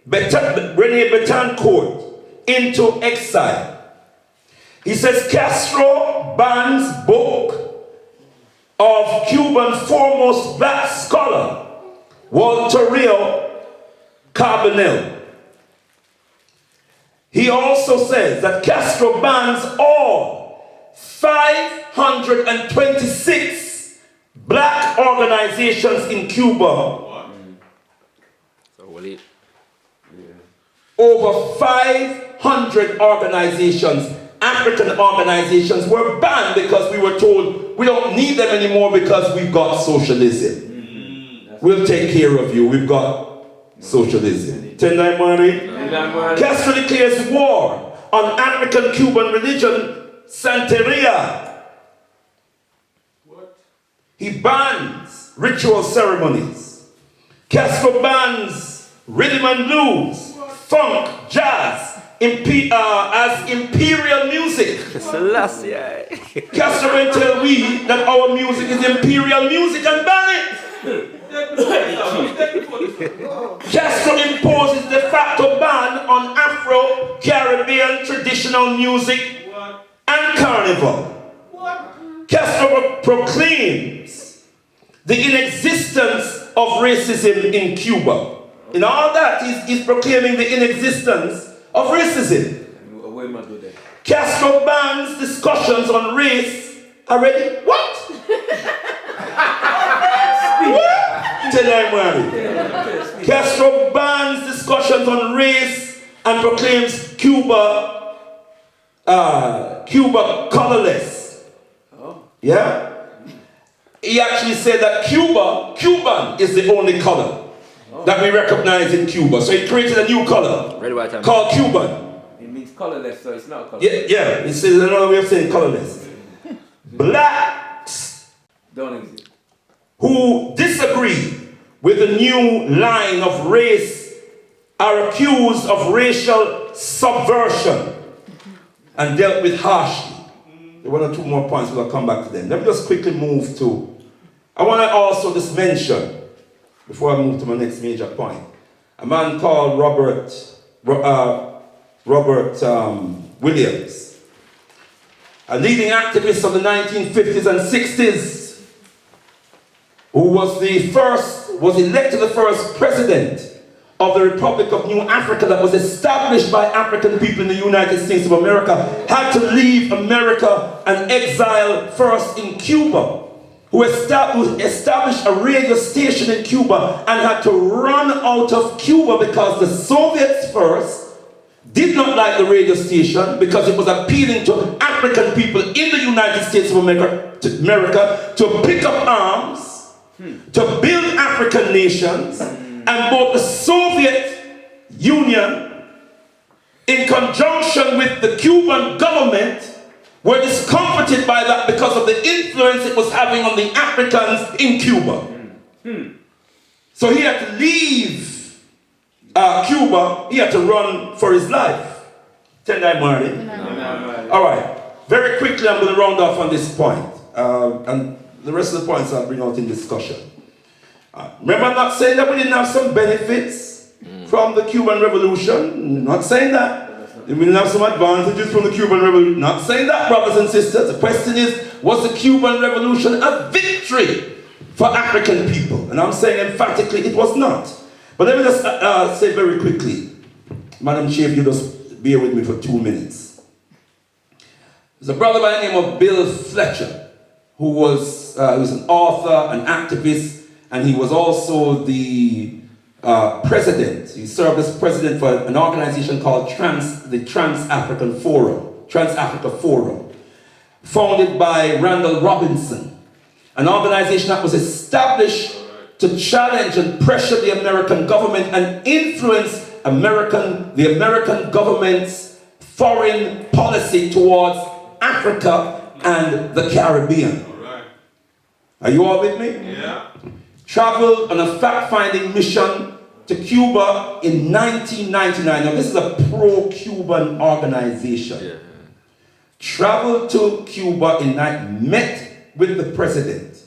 Speaker 5: Betancourt, into exile. He says Castro bans book of Cuban's foremost black scholar, Walterio Carbonell. He also says that Castro bans all 526 black organizations in Cuba. Over 500 organizations, African organizations, were banned because we were told we don't need them anymore because we've got socialism. We'll take care of you. We've got socialism. Castro declares war on African Cuban religion, Santeria. He bans ritual ceremonies. Castro bans rhythm and blues, funk, jazz, as imperial music. Castro will tell we that our music is imperial music and ban it. Castro imposes de facto ban on Afro-Caribbean traditional music and carnival. Castro proclaims the inexistence of racism in Cuba. In all that, he's proclaiming the inexistence of racism. Castro bans discussions on race. Already? What? What? Castro bans discussions on race and proclaims Cuba colorless. Yeah? He actually said that Cuban is the only color that we recognize in Cuba. So he created a new color
Speaker 2: Red, white, and
Speaker 5: called Cuban.
Speaker 6: It means colorless, so it's not colorless.
Speaker 5: Yeah, he says another way of saying colorless. Blacks
Speaker 6: Don't exist.
Speaker 5: who disagree with the new line of race are accused of racial subversion and dealt with harshly. There were 1 or 2 more points, we'll come back to them. Let me just quickly move to, I want to also just mention, before I move to my next major point, a man called Robert Williams, a leading activist of the 1950s and 60s, who was elected the first president of the Republic of New Africa that was established by African people in the United States of America, had to leave America and exile first in Cuba, who established a radio station in Cuba and had to run out of Cuba because the Soviets first did not like the radio station because it was appealing to African people in the United States of America to pick up arms, to build African nations, and both the Soviet Union, in conjunction with the Cuban government, were discomforted by that because of the influence it was having on the Africans in Cuba. So he had to leave Cuba, he had to run for his life. Tendai Marley. All right, very quickly I'm going to round off on this point. And the rest of the points I'll bring out in discussion. Remember, I'm not saying that we didn't have some benefits from the Cuban Revolution. I'm not saying that. We didn't have some advantages from the Cuban Revolution. Not saying that, brothers and sisters. The question is, was the Cuban Revolution a victory for African people? And I'm saying emphatically it was not. But let me just say very quickly, Madam Chair, if you just bear with me for 2 minutes. There's a brother by the name of Bill Fletcher, who was an author, an activist, and he was also the president. He served as president for an organization called the Trans-African Forum, Trans-Africa Forum, founded by Randall Robinson, an organization that was established to challenge and pressure the American government and influence the American government's foreign policy towards Africa and the Caribbean. Are you all with me?
Speaker 7: Yeah.
Speaker 5: Traveled on a fact-finding mission to Cuba in 1999. Now this is a pro-Cuban organization.
Speaker 2: Yeah.
Speaker 5: Traveled to Cuba met with the president.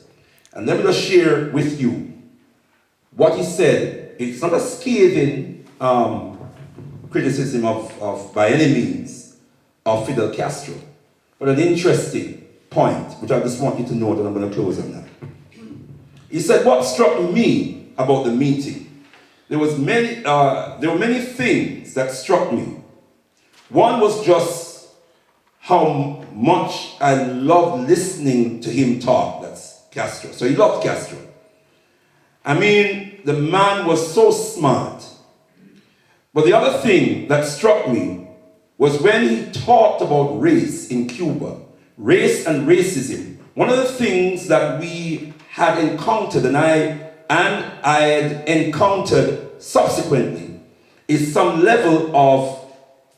Speaker 5: And let me just share with you what he said. It's not a scathing criticism of by any means, of Fidel Castro, but an interesting point, which I just want you to know that I'm going to close on that. He said, what struck me about the meeting, there were many things that struck me. One was just how much I loved listening to him talk. That's Castro. So he loved Castro. I mean, the man was so smart. But the other thing that struck me was when he talked about race in Cuba, race and racism. One of the things that we had encountered, and I had encountered subsequently, is some level of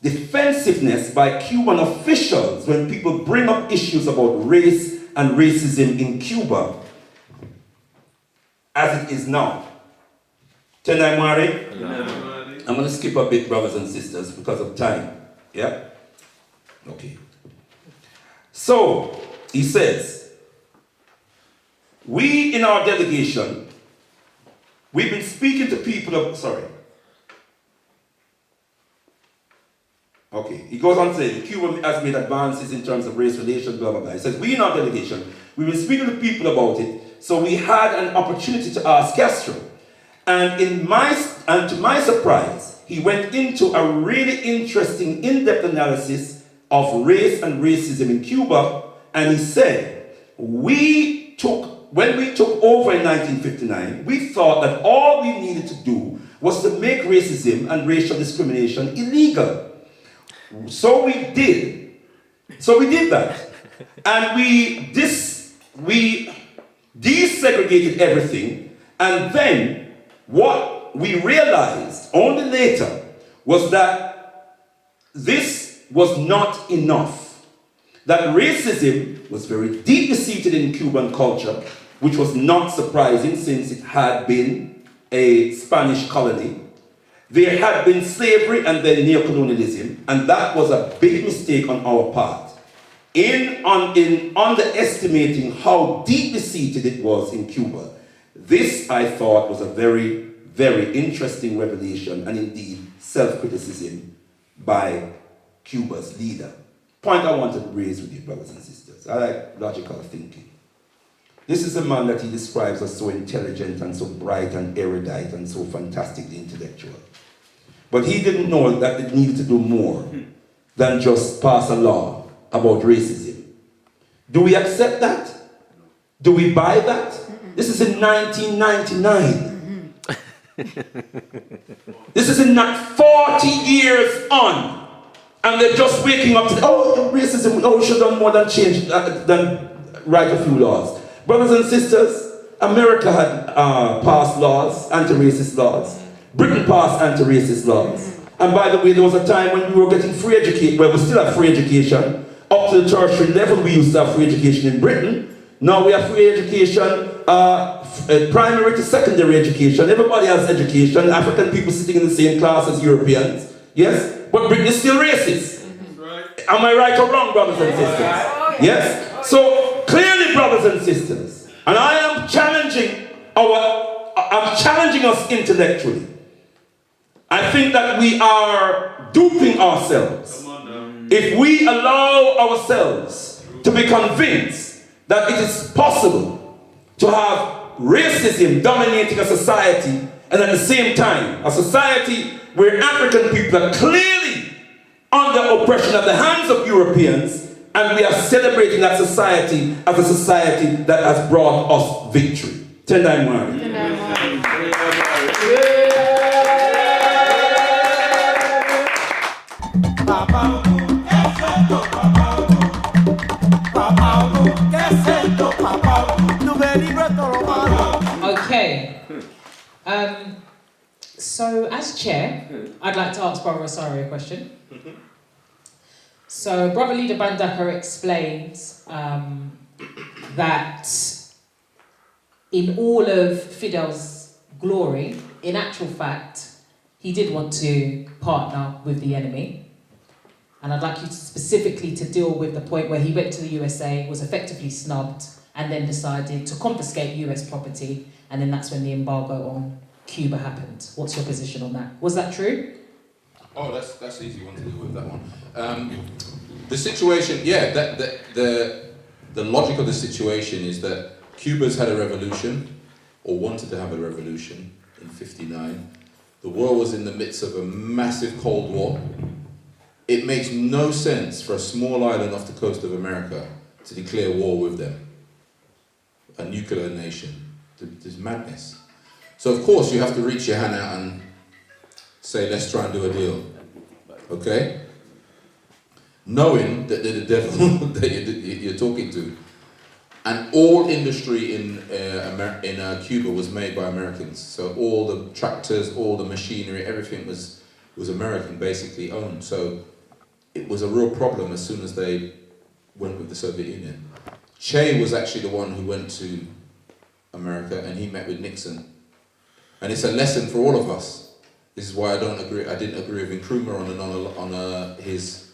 Speaker 5: defensiveness by Cuban officials when people bring up issues about race and racism in Cuba, as it is now. Tendai Mari? I'm going to skip a bit, brothers and sisters, because of time. Yeah? Okay. So, he says, we in our delegation, we've been speaking to people of, Okay, he goes on to say, Cuba has made advances in terms of race relations, blah, blah, blah. He says, we in our delegation, we've been speaking to people about it, so we had an opportunity to ask Castro. And to my surprise, he went into a really interesting, in-depth analysis of race and racism in Cuba, and he said, when we took over in 1959, we thought that all we needed to do was to make racism and racial discrimination illegal. So we did that. And we desegregated everything, and then what we realized only later was that this was not enough. That racism was very deeply seated in Cuban culture, which was not surprising since it had been a Spanish colony. There had been slavery and then neocolonialism, and that was a big mistake on our part. In underestimating how deeply seated it was in Cuba, this, I thought, was a very, very interesting revelation and indeed self-criticism by Cuba's leader. Point I wanted to raise with you, brothers and sisters. I like logical thinking. This is a man that he describes as so intelligent and so bright and erudite and so fantastically intellectual. But he didn't know that it needed to do more than just pass a law about racism. Do we accept that? Do we buy that? This is in 1999. This is in 40 years on. And they're just waking up to, oh, racism, oh, we should have done more than change, than write a few laws. Brothers and sisters, America had passed laws, anti-racist laws. Britain passed anti-racist laws. And by the way, there was a time when we were getting free education, well, we still have free education. Up to the tertiary level, we used to have free education in Britain. Now we have free education, primary to secondary education. Everybody has education. African people sitting in the same class as Europeans. Yes? But Britain is still racist. Am I right or wrong, brothers and sisters? Yes? So, clearly, brothers and sisters, and I am challenging us intellectually. I think that we are duping ourselves if we allow ourselves to be convinced that it is possible to have racism dominating a society and at the same time a society where African people are clearly under oppression at the hands of Europeans, and we are celebrating that society as a society that has brought us victory. Tendai Mwari.
Speaker 1: Okay. So, as chair, I'd like to ask Brother Rosario a question. So, Brother Leader Bandaka explains that in all of Fidel's glory, in actual fact, he did want to partner with the enemy. And I'd like you specifically to deal with the point where he went to the USA, was effectively snubbed, and then decided to confiscate US property, and then that's when the embargo on Cuba happened. What's your position on that? Was that true?
Speaker 4: Oh, that's an easy one to deal with, that one. The situation, yeah, the logic of the situation is that Cuba's had a revolution, or wanted to have a revolution, in '59. The world was in the midst of a massive Cold War. It makes no sense for a small island off the coast of America to declare war with them, a nuclear nation. There's madness. So of course you have to reach your hand out and say, let's try and do a deal, okay? Knowing that they're the devil that you're talking to. And all industry in Cuba was made by Americans. So all the tractors, all the machinery, everything was American basically owned. So it was a real problem as soon as they went with the Soviet Union. Che was actually the one who went to America, and he met with Nixon. And it's a lesson for all of us. This is why I didn't agree with Nkrumah on his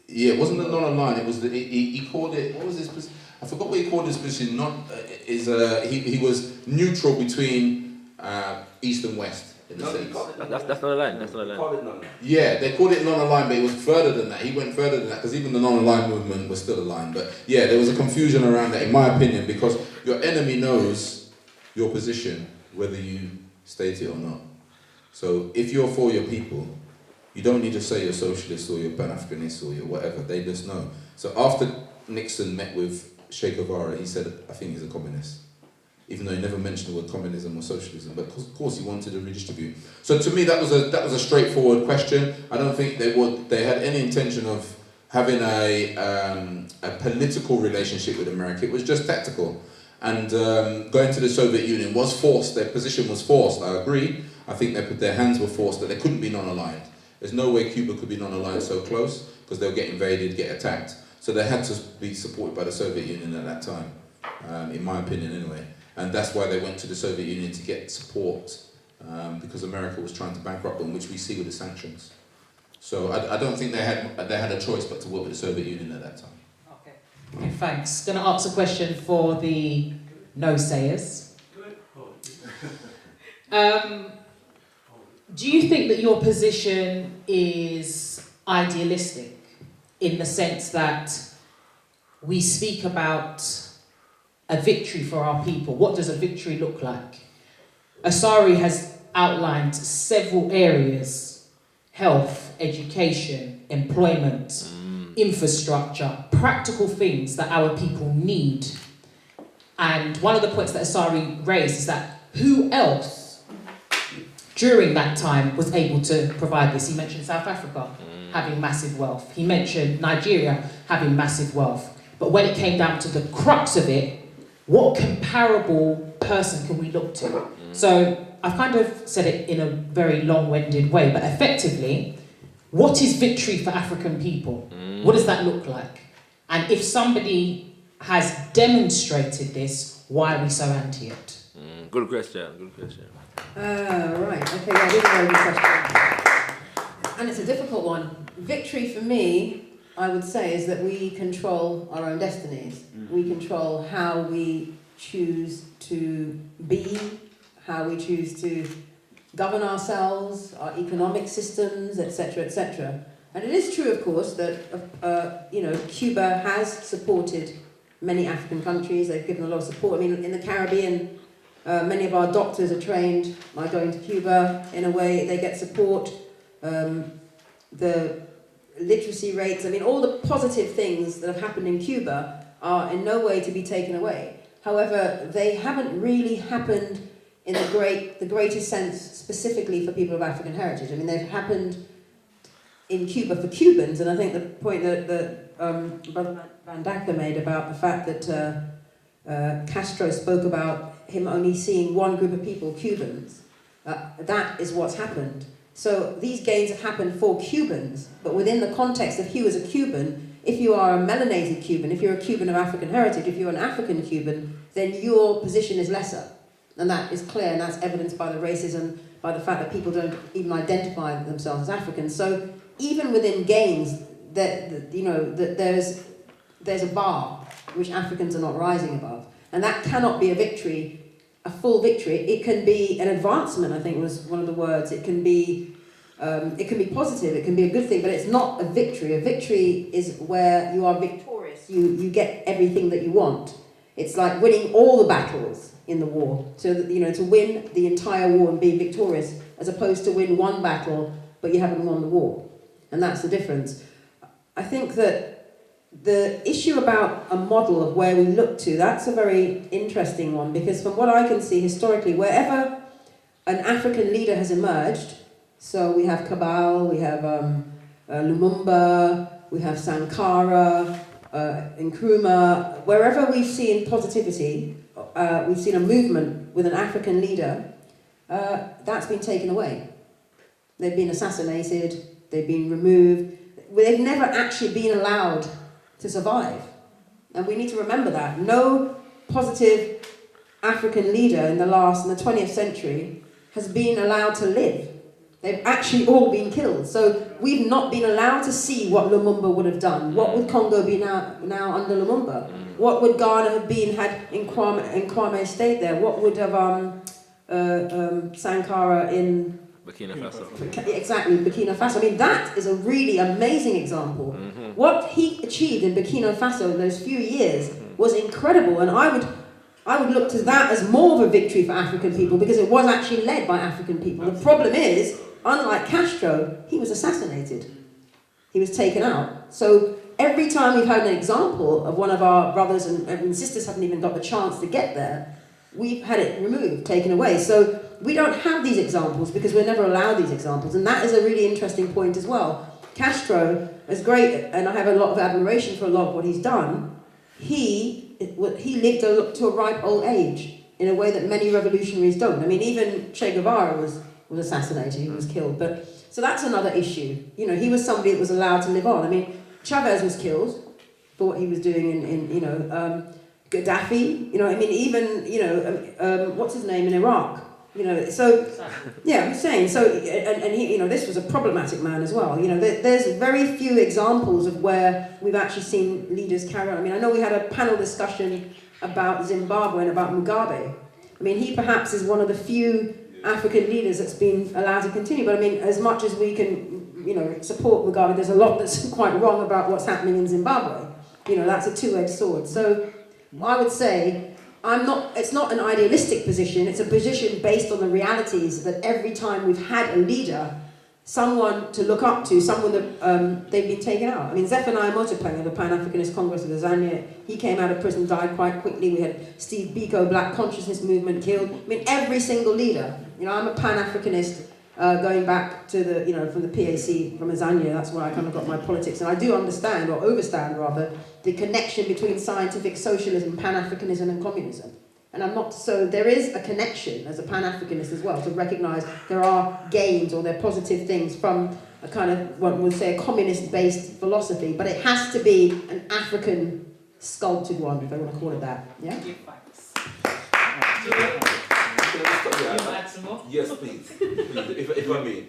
Speaker 4: yeah, it wasn't a non-aligned. It was he called it, what was his? I forgot what he called his position. He was neutral between East and West in a sense.
Speaker 2: That's not a line. That's not a line.
Speaker 4: Yeah, they called it non-aligned, but it was further than that. He went further than that because even the non-aligned movement was still aligned. But yeah, there was a confusion around that, in my opinion, because your enemy knows your position whether you state it or not. So if you're for your people, you don't need to say you're socialist or you're Pan-Africanist or you're whatever. They just know. So after Nixon met with Che Guevara, he said, I think he's a communist. even though he never mentioned the word communism or socialism, but of course he wanted to redistribute. So to me, that was a straightforward question. I don't think they had any intention of having a political relationship with America. It was just tactical. And going to the Soviet Union was forced. Their position was forced. I agree. I think their hands were forced, that they couldn't be non-aligned. There's no way Cuba could be non-aligned so close, because they'll get invaded, get attacked. So they had to be supported by the Soviet Union at that time, in my opinion anyway. And that's why they went to the Soviet Union to get support, because America was trying to bankrupt them, which we see with the sanctions. So I don't think they had a choice but to work with the Soviet Union at that time.
Speaker 1: Okay, thanks. Going to ask a question for the no-sayers. Do you think that your position is idealistic in the sense that we speak about a victory for our people? What does a victory look like? Asari has outlined several areas: health, education, employment, infrastructure, practical things that our people need. And one of the points that Asari raised is that who else during that time was able to provide this? He mentioned South Africa having massive wealth. He mentioned Nigeria having massive wealth. But when it came down to the crux of it, what comparable person can we look to? So I've kind of said it in a very long-winded way, but effectively, what is victory for African people? What does that look like? And if somebody has demonstrated this, why are we so anti it?
Speaker 2: Good question, good question.
Speaker 3: Right, okay, yeah, this is a very good question. And it's a difficult one. Victory for me, I would say, is that we control our own destinies. We control how we choose to be, how we choose to govern ourselves, our economic systems, etc., etc. And it is true, of course, that Cuba has supported many African countries. They've given a lot of support. I mean, in the Caribbean, many of our doctors are trained by going to Cuba. In a way, they get support. The literacy rates, I mean, all the positive things that have happened in Cuba are in no way to be taken away. However, they haven't really happened in the greatest sense specifically for people of African heritage. I mean, they've happened in Cuba for Cubans, and I think the point that Brother Van Dacker made about the fact that Castro spoke about him only seeing one group of people, Cubans, that is what's happened. So these gains have happened for Cubans, but within the context of who is a Cuban, if you are a melanated Cuban, if you're a Cuban of African heritage, if you're an African Cuban, then your position is lesser. And that is clear, and that's evidenced by the racism, by the fact that people don't even identify themselves as Africans. So even within gains, there's a bar which Africans are not rising above. And that cannot be a victory, a full victory. It can be an advancement, I think was one of the words. It can be positive, it can be a good thing, but it's not a victory. A victory is where you are victorious. You get everything that you want. It's like winning all the battles in the war. So that, to win the entire war and be victorious, as opposed to win one battle, but you haven't won the war. And that's the difference. I think that the issue about a model of where we look to, that's a very interesting one, because from what I can see historically, wherever an African leader has emerged, so we have Cabal, we have Lumumba, we have Sankara, Nkrumah, wherever we've seen positivity, we've seen a movement with an African leader, that's been taken away. They've been assassinated, they've been removed, they've never actually been allowed to survive. And we need to remember that. No positive African leader in the 20th century has been allowed to live. They've actually all been killed. So we've not been allowed to see what Lumumba would have done. What would Congo be now under Lumumba? What would Ghana have been had Nkwame stayed there? What would have Sankara in
Speaker 2: Burkina Faso.
Speaker 3: Exactly, Burkina Faso. I mean, that is a really amazing example. What he achieved in Burkina Faso in those few years was incredible, and I would look to that as more of a victory for African people, because it was actually led by African people. The problem is, unlike Castro, he was assassinated. He was taken out. So every time we've had an example of one of our brothers and sisters haven't even got the chance to get there, we've had it removed, taken away. So we don't have these examples because we're never allowed these examples, and that is a really interesting point as well. Castro is great, and I have a lot of admiration for a lot of what he's done. He lived to a ripe old age in a way that many revolutionaries don't. I mean, even Che Guevara was assassinated, he was killed. But so that's another issue. You know, he was somebody that was allowed to live on. I mean, Chavez was killed for what he was doing in Gaddafi. You know, I mean, even what's his name in Iraq. You know, so yeah, I'm saying so, and he, you know, this was a problematic man as well. You know, there's very few examples of where we've actually seen leaders carry on. I mean, I know we had a panel discussion about Zimbabwe and about Mugabe. I mean, he perhaps is one of the few African leaders that's been allowed to continue. But I mean, as much as we can, you know, support Mugabe, there's a lot that's quite wrong about what's happening in Zimbabwe. You know, that's a two-edged sword. So I would say it's not an idealistic position, it's a position based on the realities that every time we've had a leader, someone to look up to, someone that they've been taken out. I mean, Zephaniah Motopeng of the Pan-Africanist Congress of Tanzania, he came out of prison, died quite quickly. We had Steve Biko, Black Consciousness Movement, killed. I mean, every single leader. You know, I'm a Pan-Africanist going back to the, you know, from the PAC, from Tanzania, that's where I kind of got my politics. And I do understand, or overstand rather, the connection between scientific socialism, Pan-Africanism and communism. And I'm not, so there is a connection as a Pan-Africanist as well to recognise there are gains or there are positive things from a kind of, one would say, a communist-based philosophy, but it has to be an African sculpted one, if I want to call it that. Yeah?
Speaker 5: Yes, please. If I may.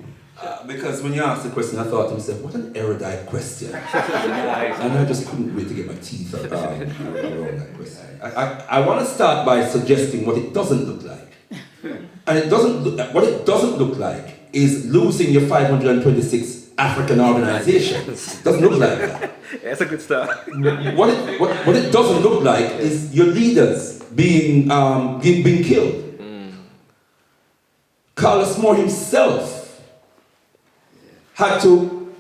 Speaker 5: Because when you asked the question, I thought to myself, what an erudite question. And I just couldn't wait to get my teeth around that question. I want to start by suggesting what it doesn't look like. And what it doesn't look like is losing your 526 African organizations. It doesn't look like that.
Speaker 2: That's a good start.
Speaker 5: What it doesn't look like is your leaders being killed. Carlos Moore himself had to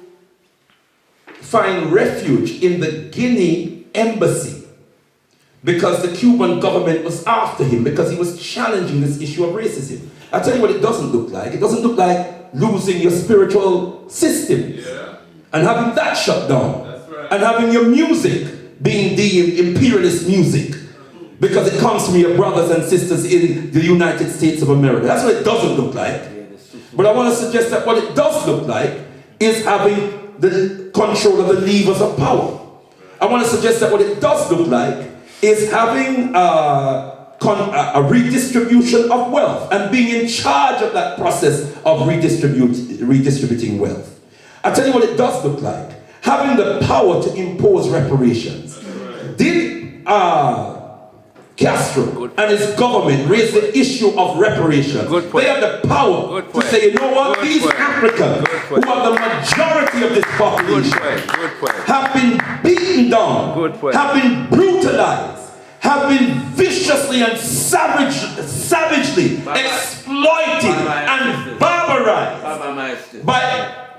Speaker 5: find refuge in the Guinea embassy because the Cuban government was after him because he was challenging this issue of racism. I tell you what it doesn't look like. It doesn't look like losing your spiritual system and having that shut down. That's right. And having your music being deemed imperialist music because it comes from your brothers and sisters in the United States of America. That's what it doesn't look like. But I want to suggest that what it does look like is having the control of the levers of power. I want to suggest that what it does look like is having a redistribution of wealth and being in charge of that process of redistributing wealth. I tell you what it does look like. Having the power to impose reparations. Did Castro and his government raise the issue of reparations? They have the power to say, you know what, these Africans, who are the majority of this population, have been beaten down, have been brutalized, have been viciously and savagely exploited and barbarized by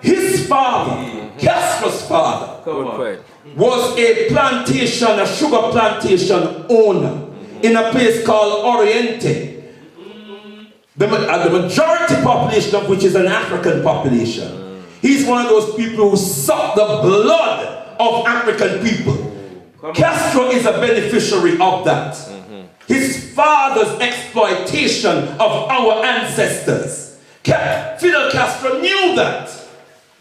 Speaker 5: his father, Castro's father, was a plantation, a sugar plantation owner in a place called Oriente. The majority population of which is an African population. He's one of those people who suck the blood of African people. Castro is a beneficiary of that. His father's exploitation of our ancestors. Fidel Castro knew that.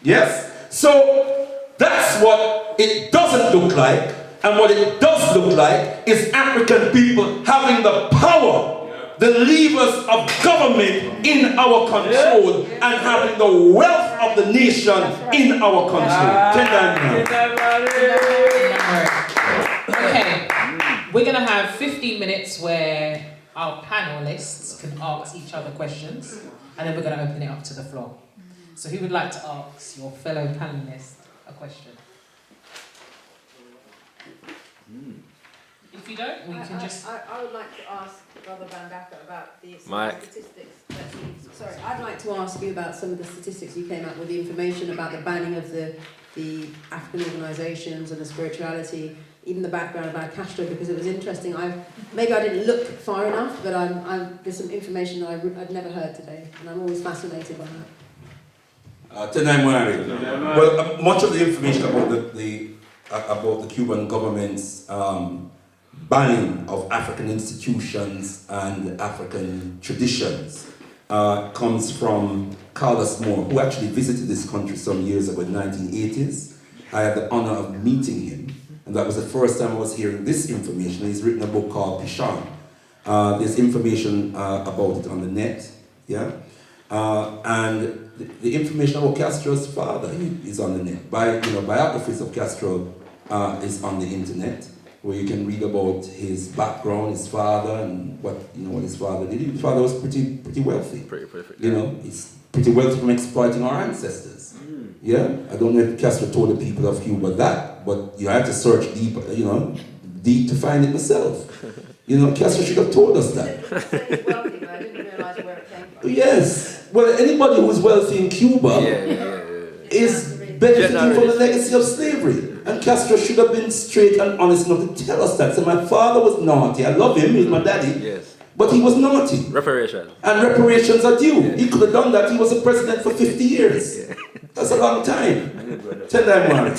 Speaker 5: Yes? So that's what it doesn't look like. And what it does look like is African people having the power, the levers of government in our control, and having the wealth of the nation in our control.
Speaker 1: Okay, we're going to have 15 minutes where our panelists can ask each other questions, and then we're going to open it up to the floor. So who would like to ask your fellow panelists a question? If you don't, we can just...
Speaker 3: I would like to ask Brother Van Dacker about the
Speaker 2: statistics.
Speaker 3: Sorry, I'd like to ask you about some of the statistics you came up with, the information about the banning of the African organisations and the spirituality. even the background about Castro, because it was interesting. Maybe I didn't look far enough, but there's some information that I'd never heard today, and I'm always fascinated by that.
Speaker 5: Well, much of the information about the Cuban government's banning of African institutions and African traditions comes from Carlos Moore, who actually visited this country some years ago in the 1980s. I had the honor of meeting him, and that was the first time I was hearing this information. He's written a book called Pichan. There's information about it on the net, yeah? And the information about Castro's father is on the net. Biographies of Castro is on the internet, where you can read about his background, his father, and what his father did. His father was pretty wealthy. He's pretty wealthy from exploiting our ancestors. Yeah, I don't know if Castro told the people of Cuba that, but you had to search deep, deep to find it myself. Castro should have told us that.
Speaker 3: He's wealthy, but I didn't realise where it came from.
Speaker 5: Yes. Well, anybody who's wealthy in Cuba is benefiting from the legacy of slavery. And Castro should have been straight and honest enough to tell us that. So my father was naughty. I love him, he's my daddy.
Speaker 2: Yes.
Speaker 5: But he was naughty.
Speaker 2: Reparations.
Speaker 5: And reparations are due. He could have done that. He was a president for 50 years. That's a long time. Tell them one.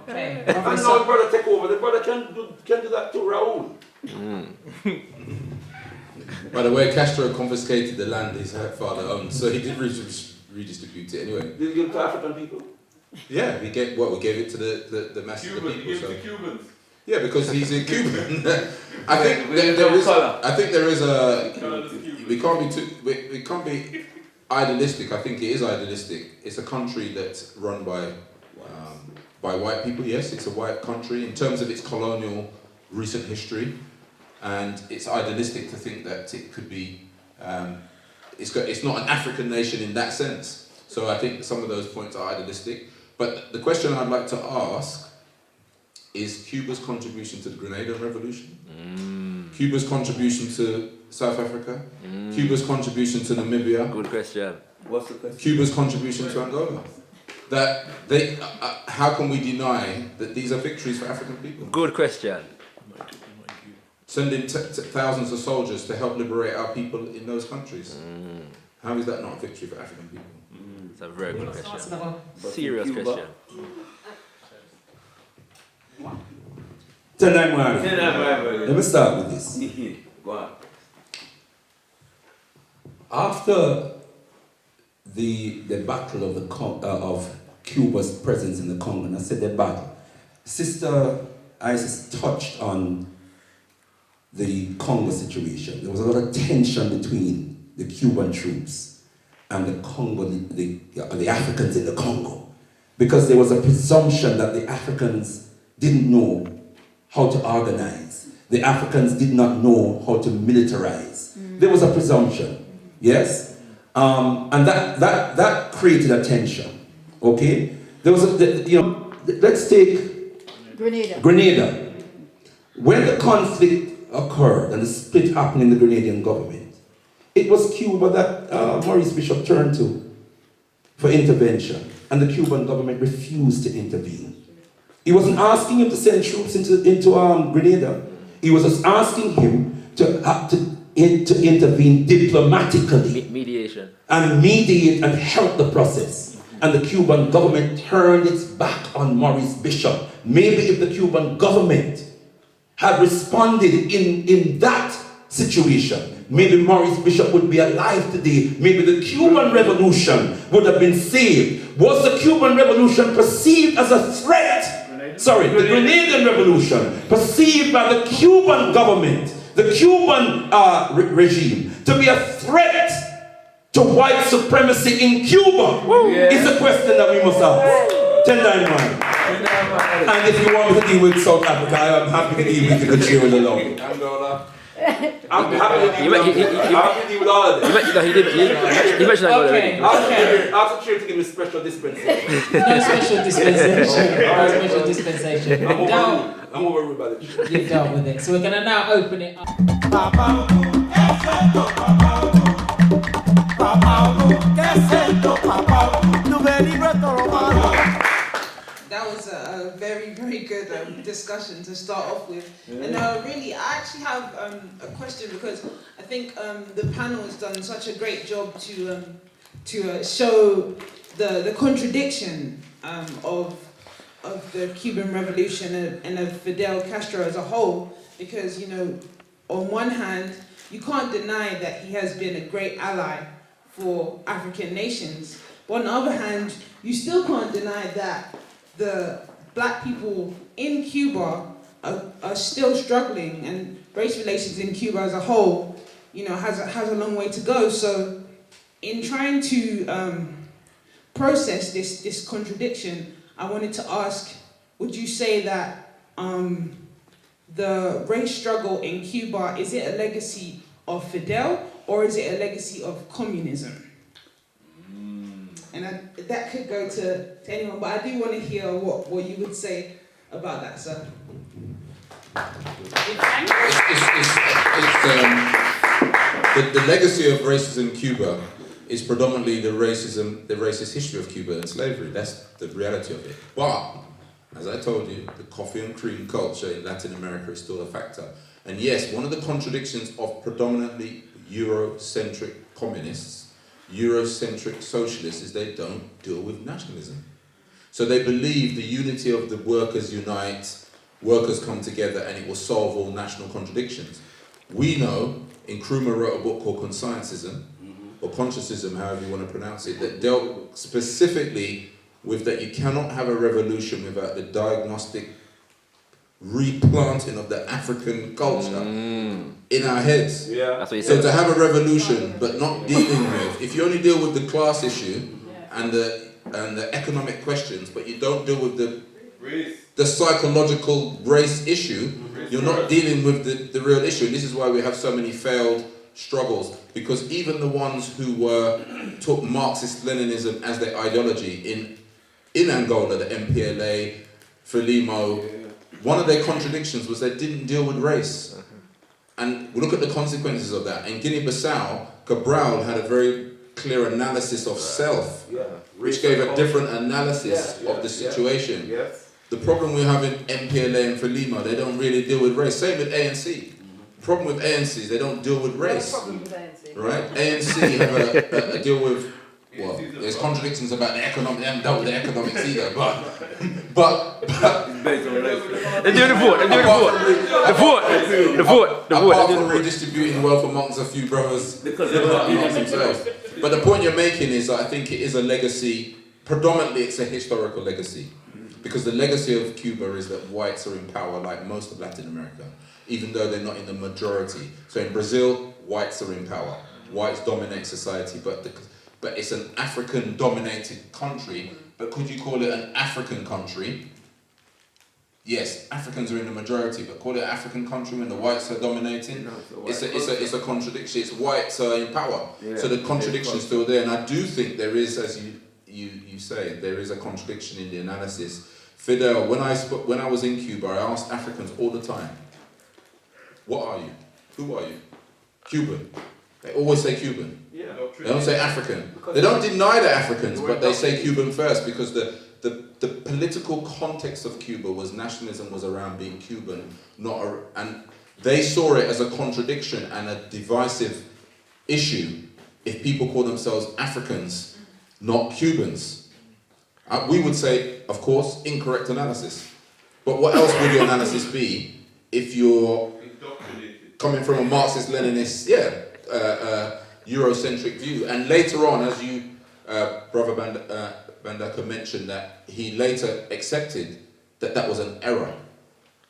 Speaker 1: Okay.
Speaker 5: And now the brother take over. The brother can do that to Raul.
Speaker 4: By the way, Castro confiscated the land his father owned, so he did redistribute it anyway.
Speaker 5: Did you give it to African people?
Speaker 4: Yeah, we gave it to the masses of people.
Speaker 7: He gave it to Cubans.
Speaker 4: Yeah, because he's a Cuban. I think there is a. We can't be idealistic. I think it is idealistic. It's a country that's run by white people. Yes, it's a white country in terms of its colonial recent history, and it's idealistic to think that it could be. It's not an African nation in that sense. So I think some of those points are idealistic. But the question I'd like to ask is Cuba's contribution to the Grenadian Revolution, Cuba's contribution to South Africa, Cuba's contribution to Namibia.
Speaker 2: Good question.
Speaker 6: What's the question?
Speaker 4: Cuba's contribution to Angola. That they, how can we deny that these are victories for African people?
Speaker 2: Good question.
Speaker 4: Sending thousands of soldiers to help liberate our people in those countries. How is that not a victory for African people?
Speaker 2: It's a very good question.
Speaker 1: Answer that one.
Speaker 2: Serious question.
Speaker 5: Let me start with this.
Speaker 6: Go on.
Speaker 5: After the battle of Cuba's presence in the Congo, and I said the battle, Sister Isis touched on the Congo situation. There was a lot of tension between the Cuban troops and the Congo, the Africans in the Congo, because there was a presumption that the Africans didn't know how to organize. The Africans did not know how to militarize. There was a presumption, yes, and that created a tension. Okay, there was let's take Grenada. When the conflict occurred and the split happened in the Grenadian government, it was Cuba that Maurice Bishop turned to for intervention, and the Cuban government refused to intervene. He wasn't asking him to send troops into Grenada. He was just asking him to intervene diplomatically.
Speaker 2: Mediation.
Speaker 5: And mediate and help the process. And the Cuban government turned its back on Maurice Bishop. Maybe if the Cuban government had responded in that situation, maybe Maurice Bishop would be alive today. Maybe the Cuban Revolution would have been saved. Was the Cuban Revolution perceived as a threat? Sorry, the Grenadian Revolution perceived by the Cuban government, the Cuban regime, to be a threat to white supremacy in Cuba is a question that we must ask. 10-9-1. And if you want me to deal with South Africa, I'm happy to deal with the Control alone. I'm happy to deal with all of this.
Speaker 2: He mentioned Angola already.
Speaker 5: Ask the chair to give me special dispensation.
Speaker 1: No special dispensation. No special dispensation.
Speaker 5: I'm overruled by the chair.
Speaker 1: You've dealt with it. So we're going to now open it up. That
Speaker 7: that was a very, very good discussion to start off with. And really, I actually have a question, because I think the panel has done such a great job to show the contradiction of the Cuban Revolution and of Fidel Castro as a whole. Because, you know, on one hand, you can't deny that he has been a great ally for African nations. But on the other hand, you still can't deny that the black people in Cuba are still struggling, and race relations in Cuba as a whole, you know, has a long way to go. So in trying to process this contradiction, I wanted to ask, would you say that the race struggle in Cuba, is it a legacy of Fidel, or is it a legacy of communism? And that could go to anyone, but I do want to hear what you would say about that, sir.
Speaker 4: The legacy of racism in Cuba is predominantly the racist history of Cuba and slavery. That's the reality of it. But, as I told you, the coffee and cream culture in Latin America is still a factor. And yes, one of the contradictions of predominantly Eurocentric communists, Eurocentric socialists, is they don't deal with nationalism. So they believe the unity of the workers unite, workers come together, and it will solve all national contradictions. We know, Nkrumah wrote a book called Consciencism, or Consciencism, however you want to pronounce it, that dealt specifically with that you cannot have a revolution without the diagnostic replanting of the African culture in our heads.
Speaker 2: That's what you
Speaker 4: So
Speaker 2: said.
Speaker 4: to have a revolution, but not dealing with, if you only deal with the class issue and the economic questions, but you don't deal with the psychological race issue, you're not dealing with the real issue. And this is why we have so many failed struggles, because even the ones who took Marxist-Leninism as their ideology in Angola, the MPLA, Frelimo, one of their contradictions was they didn't deal with race. And we look at the consequences of that. In Guinea-Bissau, Cabral had a very clear analysis of self, which gave a different analysis of the situation. The problem we have in MPLA and Frelimo, they don't really deal with race. Same with ANC. The problem with ANC is they don't deal with race. Right? ANC have a deal with, well, there's contradictions about the economic, they haven't dealt with the economics either, but
Speaker 2: They're doing the vote.
Speaker 4: Apart from redistributing wealth amongst a few brothers amongst themselves. But the point you're making is that I think it is a legacy, predominantly it's a historical legacy. Because the legacy of Cuba is that whites are in power like most of Latin America, even though they're not in the majority. So in Brazil, whites are in power. Whites dominate society, but it's an African-dominated country. But could you call it an African country? Yes, Africans are in the majority, but call it an African country when the whites are dominating? It's a contradiction. It's whites are in power. So the contradiction is still there. And I do think there is, as you say, there is a contradiction in the analysis. Fidel, when I was in Cuba, I asked Africans all the time, what are you? Who are you? Cuban. They always say Cuban. They don't say African. They don't deny they're Africans, but they say Cuban first, because the political context of Cuba was nationalism was around being Cuban, and they saw it as a contradiction and a divisive issue if people call themselves Africans, not Cubans. We would say, of course, incorrect analysis. But what else would your analysis be if you're coming from a Marxist-Leninist, Eurocentric view? And later on, as you, Brother Bandaka mentioned, that he later accepted that was an error,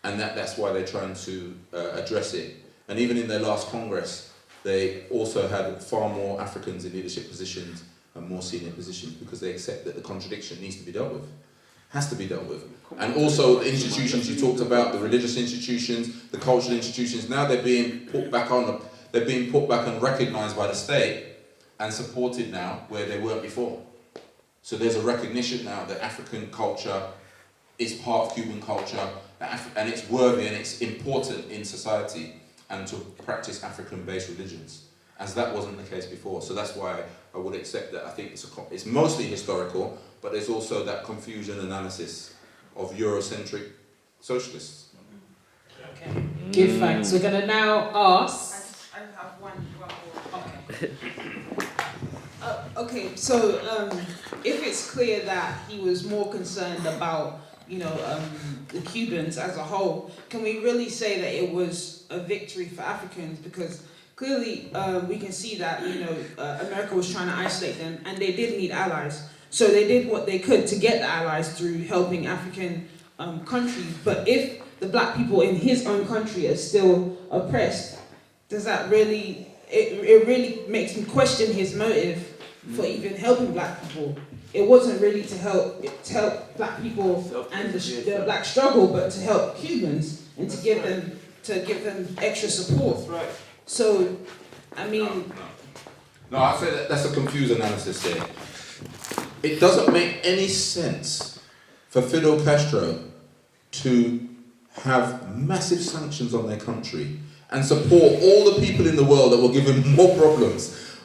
Speaker 4: and that's why they're trying to address it. And even in their last Congress, they also had far more Africans in leadership positions and more senior positions, because they accept that the contradiction needs to be dealt with, has to be dealt with. And also the institutions you talked about, the religious institutions, the cultural institutions, now they're being put back and recognised by the state and supported now where they weren't before. So there's a recognition now that African culture is part of Cuban culture, and it's worthy and it's important in society, and to practice African-based religions, as that wasn't the case before. So that's why I would accept that. I think it's mostly historical, but there's also that confusion analysis of Eurocentric socialists.
Speaker 1: Okay. Give thanks. We're going to now ask.
Speaker 7: I have one more.
Speaker 1: Okay.
Speaker 7: Okay, so if it's clear that he was more concerned about, the Cubans as a whole, can we really say that it was a victory for Africans? Because clearly we can see that, America was trying to isolate them, and they did need allies. So they did what they could to get the allies through helping African countries. But if the black people in his own country are still oppressed, does that really, it really makes me question his motive for even helping black people. It wasn't really to help black people and the black struggle, but to help Cubans and to give them extra support.
Speaker 4: That's right.
Speaker 7: So, I mean,
Speaker 4: No, I'd say that's a confused analysis there. It doesn't make any sense for Fidel Castro to have massive sanctions on their country and support all the people in the world that will give him more problems.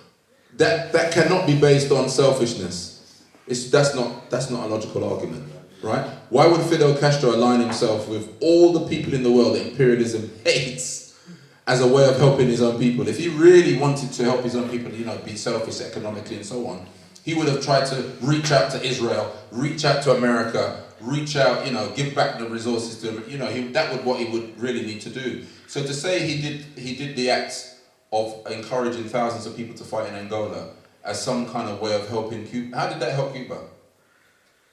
Speaker 4: That cannot be based on selfishness. That's not a logical argument, right? Why would Fidel Castro align himself with all the people in the world that imperialism hates as a way of helping his own people? If he really wanted to help his own people, be selfish economically and so on, he would have tried to reach out to Israel, reach out to America, reach out, give back the resources to him. That would what he would really need to do. So to say he did the act of encouraging thousands of people to fight in Angola as some kind of way of helping Cuba, how did that help Cuba?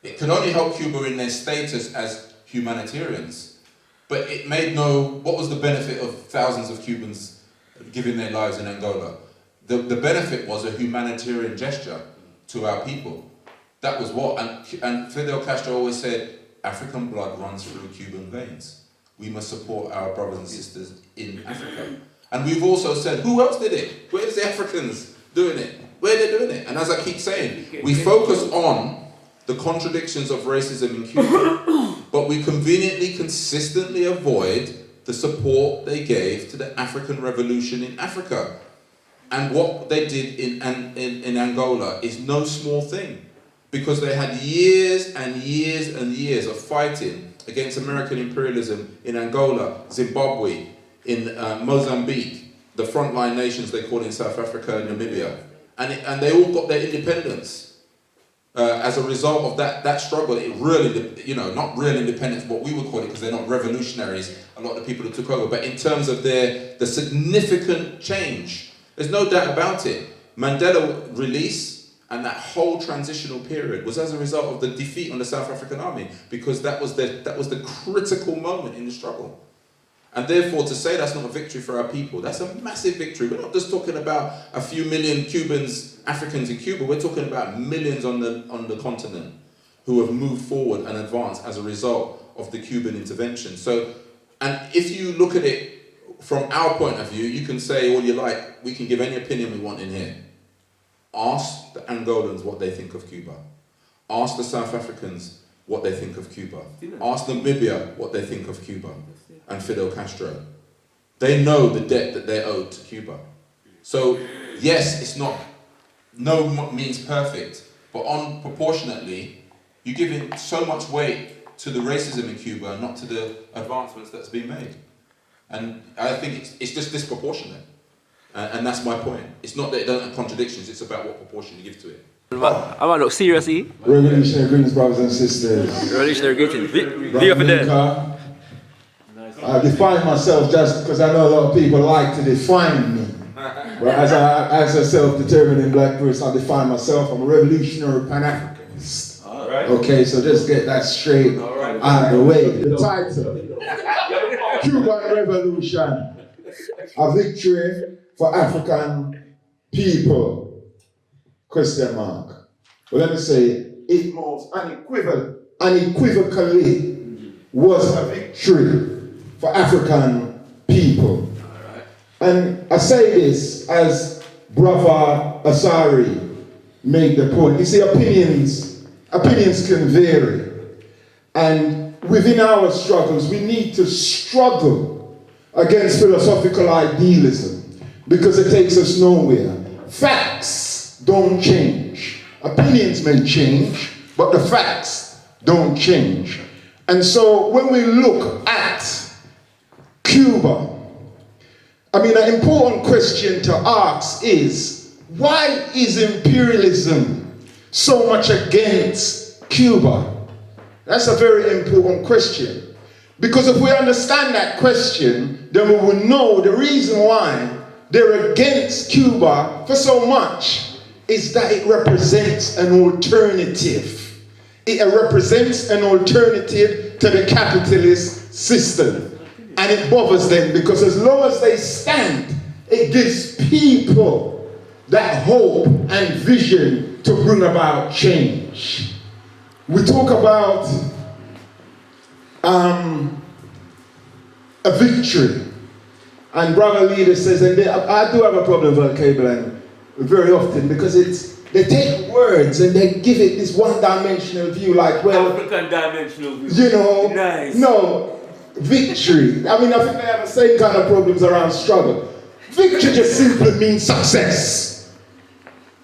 Speaker 4: It could only help Cuba in their status as humanitarians, but it made what was the benefit of thousands of Cubans giving their lives in Angola? The benefit was a humanitarian gesture to our people. That was what, and Fidel Castro always said, African blood runs through Cuban veins. We must support our brothers and sisters in Africa. And we've also said, who else did it? Where's the Africans doing it? Where are they doing it? And as I keep saying, we focus on the contradictions of racism in Cuba, but we conveniently, consistently avoid the support they gave to the Afrikan Revolution in Africa. And what they did in Angola is no small thing, because they had years and years and years of fighting against American imperialism in Angola, Zimbabwe, in Mozambique, the frontline nations they call in South Africa and Namibia. And they all got their independence as a result of that struggle. It really, not real independence, what we would call it, because they're not revolutionaries, a lot of the people that took over, but in terms of the significant change. There's no doubt about it. Mandela release and that whole transitional period was as a result of the defeat on the South African army, because that was the critical moment in the struggle. And therefore, to say that's not a victory for our people, that's a massive victory. We're not just talking about a few million Cubans, Africans in Cuba. We're talking about millions on the continent who have moved forward and advanced as a result of the Cuban intervention. So, and if you look at it from our point of view, you can say all you like. We can give any opinion we want in here. Ask the Angolans what they think of Cuba. Ask the South Africans what they think of Cuba. Ask Namibia what they think of Cuba and Fidel Castro. They know the debt that they owe to Cuba. So, yes, it's not, no means perfect, but proportionately, you're giving so much weight to the racism in Cuba and not to the advancements that's been made. And I think it's just disproportionate. And that's my point. It's not that it doesn't have contradictions, it's about what proportion you give to it.
Speaker 6: I'm gonna look seriously.
Speaker 8: Revolutionary greetings, brothers and sisters.
Speaker 6: Revolutionary greetings. Via Fidel.
Speaker 8: I define myself just because I know a lot of people like to define me. But as a self-determining black person, I define myself. I'm a revolutionary Pan-Africanist. Okay, so just get that straight out of the way. The title, Cuban Revolution, a victory for African people, question mark. Well, let me say, it most unequivocally was a victory for African people. And I say this as Brother Asari made the point. You see, opinions can vary. And within our struggles, we need to struggle against philosophical idealism because it takes us nowhere. Facts don't change. Opinions may change, but the facts don't change. And so when we look at Cuba, I mean, an important question to ask is, why is imperialism so much against Cuba? That's a very important question. Because if we understand that question, then we will know the reason why they're against Cuba for so much is that it represents an alternative. It represents an alternative to the capitalist system. And it bothers them because as long as they stand, it gives people that hope and vision to bring about change. We talk about a victory. And Brother Leader says, and I do have a problem with ALKEBU-LAN very often because they take words and they give it this one-dimensional view, like, well,
Speaker 2: African dimensional view.
Speaker 8: you know,
Speaker 2: Nice.
Speaker 8: no, victory. I mean, I think they have the same kind of problems around struggle. Victory just simply means success.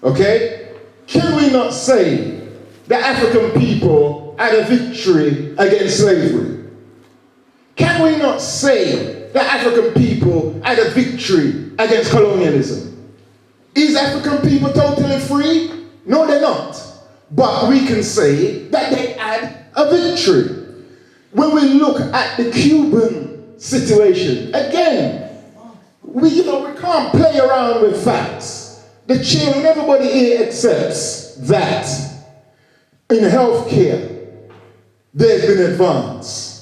Speaker 8: Okay? Can we not say the African people had a victory against slavery? Can we not say the African people had a victory against colonialism? Is African people totally free? No, they're not. But we can say that they had a victory. When we look at the Cuban situation, again, we can't play around with facts. The children, everybody here accepts that in healthcare, there's been advance.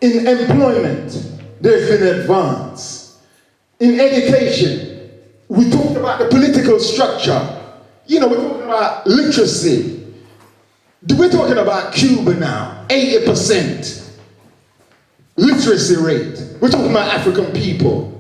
Speaker 8: In employment, there's been advance. In education, we talked about the political structure. We're talking about literacy. We're talking about Cuba now, 80% literacy rate. We're talking about African people.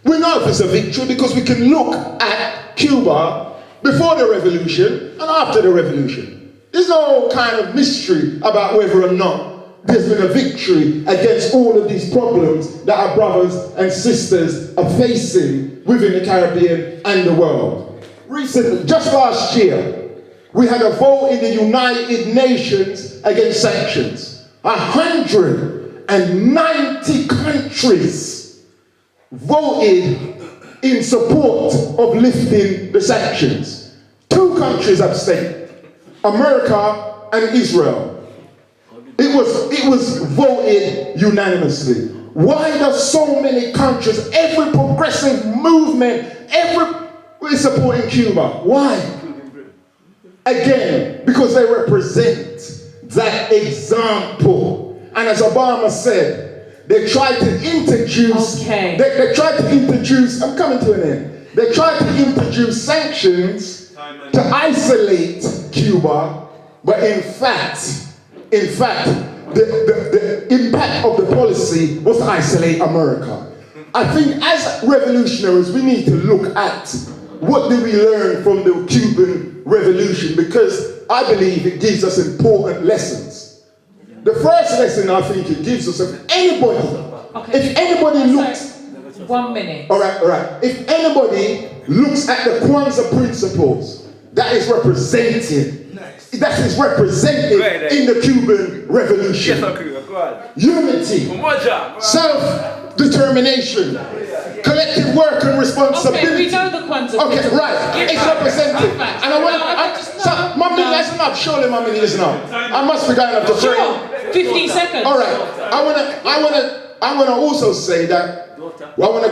Speaker 8: We know if it's a victory because we can look at Cuba before the revolution and after the revolution. There's no kind of mystery about whether or not there's been a victory against all of these problems that our brothers and sisters are facing within the Caribbean and the world. Recently, just last year, we had a vote in the United Nations against sanctions. 190 countries voted in support of lifting the sanctions. 2 countries abstained, America and Israel. It was voted unanimously. Why does so many countries, every progressive movement, we're supporting Cuba? Why? Again, because they represent that example. And as Obama said, they tried to introduce, they tried to introduce, I'm coming to an end. They tried to introduce sanctions to isolate Cuba, but in fact, the impact of the policy was to isolate America. I think as revolutionaries, we need to look at what do we learn from the Cuban Revolution, because I believe it gives us important lessons. The first lesson I think it gives us, if anybody looks...
Speaker 1: 1 minute.
Speaker 8: All right. If anybody looks at the Kwanzaa principles that is represented in the Cuban Revolution. Unity, self-determination, collective work and responsibility.
Speaker 1: Okay, we know the Kwanzaa.
Speaker 8: Okay, right. It's represented. And I want Mummy, listen up. Surely, Mummy, listen up. I must be going up to pray.
Speaker 1: 15 seconds.
Speaker 8: All right. I want to also say that I want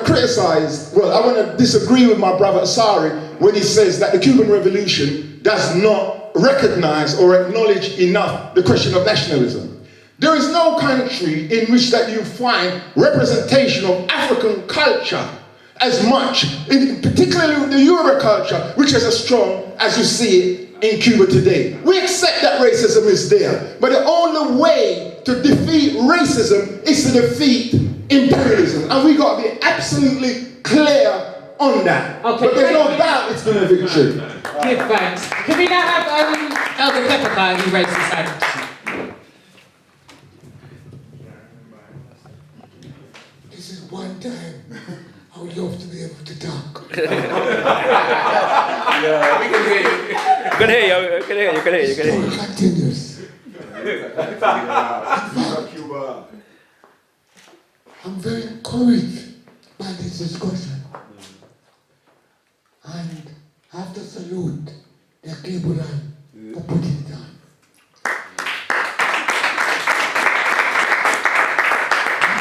Speaker 8: to disagree with my brother Asari when he says that the Cuban Revolution does not recognize or acknowledge enough the question of nationalism. There is no country in which that you find representation of African culture as much, particularly the Yoruba culture, which is as strong as you see it in Cuba today. We accept that racism is there, but the only way to defeat racism is to defeat imperialism, and we got to be absolutely clear on that.
Speaker 1: Okay,
Speaker 8: but there's no doubt it's been a victory.
Speaker 1: Give thanks. Can we now have Elder Pepperkai, who raised his hand?
Speaker 9: This is one time I would love to be able to talk.
Speaker 2: Yeah, we can hear you.
Speaker 9: Story continues. In fact, encouraged by this discussion. And I have to salute the ALKEBU-LAN for putting it on.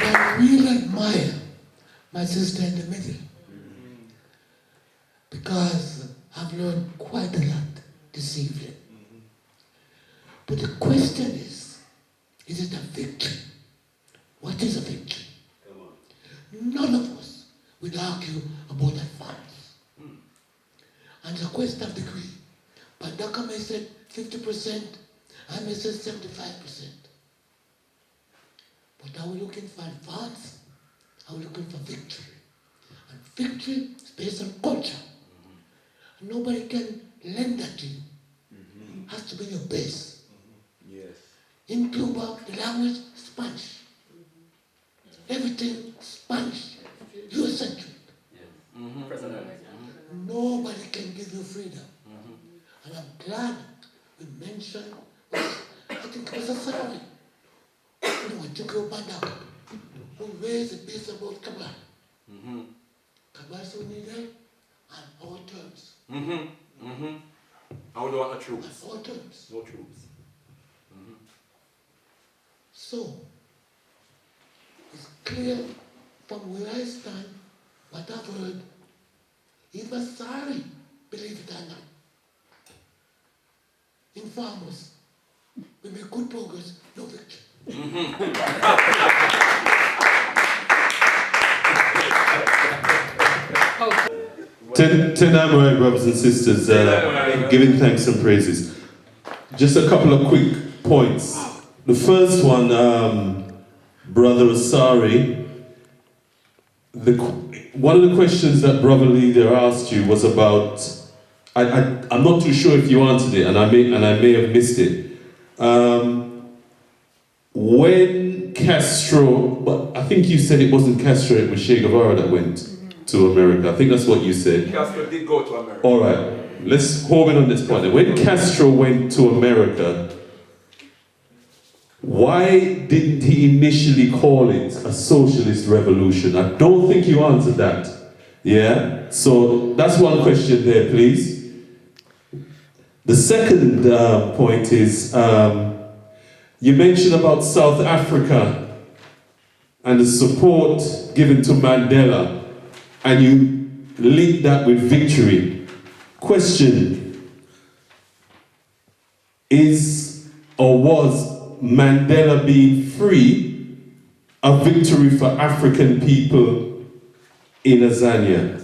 Speaker 9: And I really admire my sister in the middle, because I've learned quite a lot this evening. But the question is it a victory? What is a victory? None of us will argue about advance. And it's a question of degree. But Dr. may say 50%, I may say 75%. But are we looking for advance? Are we looking for victory? And victory is based on culture. And nobody can lend that to you. It has to be your base.
Speaker 2: Yes.
Speaker 9: In Cuba, the language is Spanish. Everything Spanish. Eurocentric. Nobody can give you freedom. And I'm glad we mentioned, I think it was a family. We took your back who raised the base about Cabal. Cabal so needed on our terms.
Speaker 5: I would want the troops.
Speaker 9: On our terms.
Speaker 5: No troops.
Speaker 9: So, it's clear from where I stand, what I've heard, even sorry, believe it or not. In farmers, we make good progress, no victory.
Speaker 10: Tenamai, brothers and sisters, giving thanks and praises. Just a couple of quick points. The first one, Brother Asari, one of the questions that Brother Leader asked you was about, I'm not too sure if you answered it, and I may have missed it. When Castro, but I think you said it wasn't Castro, it was Che Guevara that went to America. I think that's what you said.
Speaker 5: Castro did go to America.
Speaker 10: All right, let's home in on this point. When Castro went to America, why didn't he initially call it a socialist revolution? I don't think you answered that. Yeah? So that's one question there, please. The second point is, you mentioned about South Africa and the support given to Mandela, and you link that with victory. Question, is or was Mandela being free a victory for African people in Azania?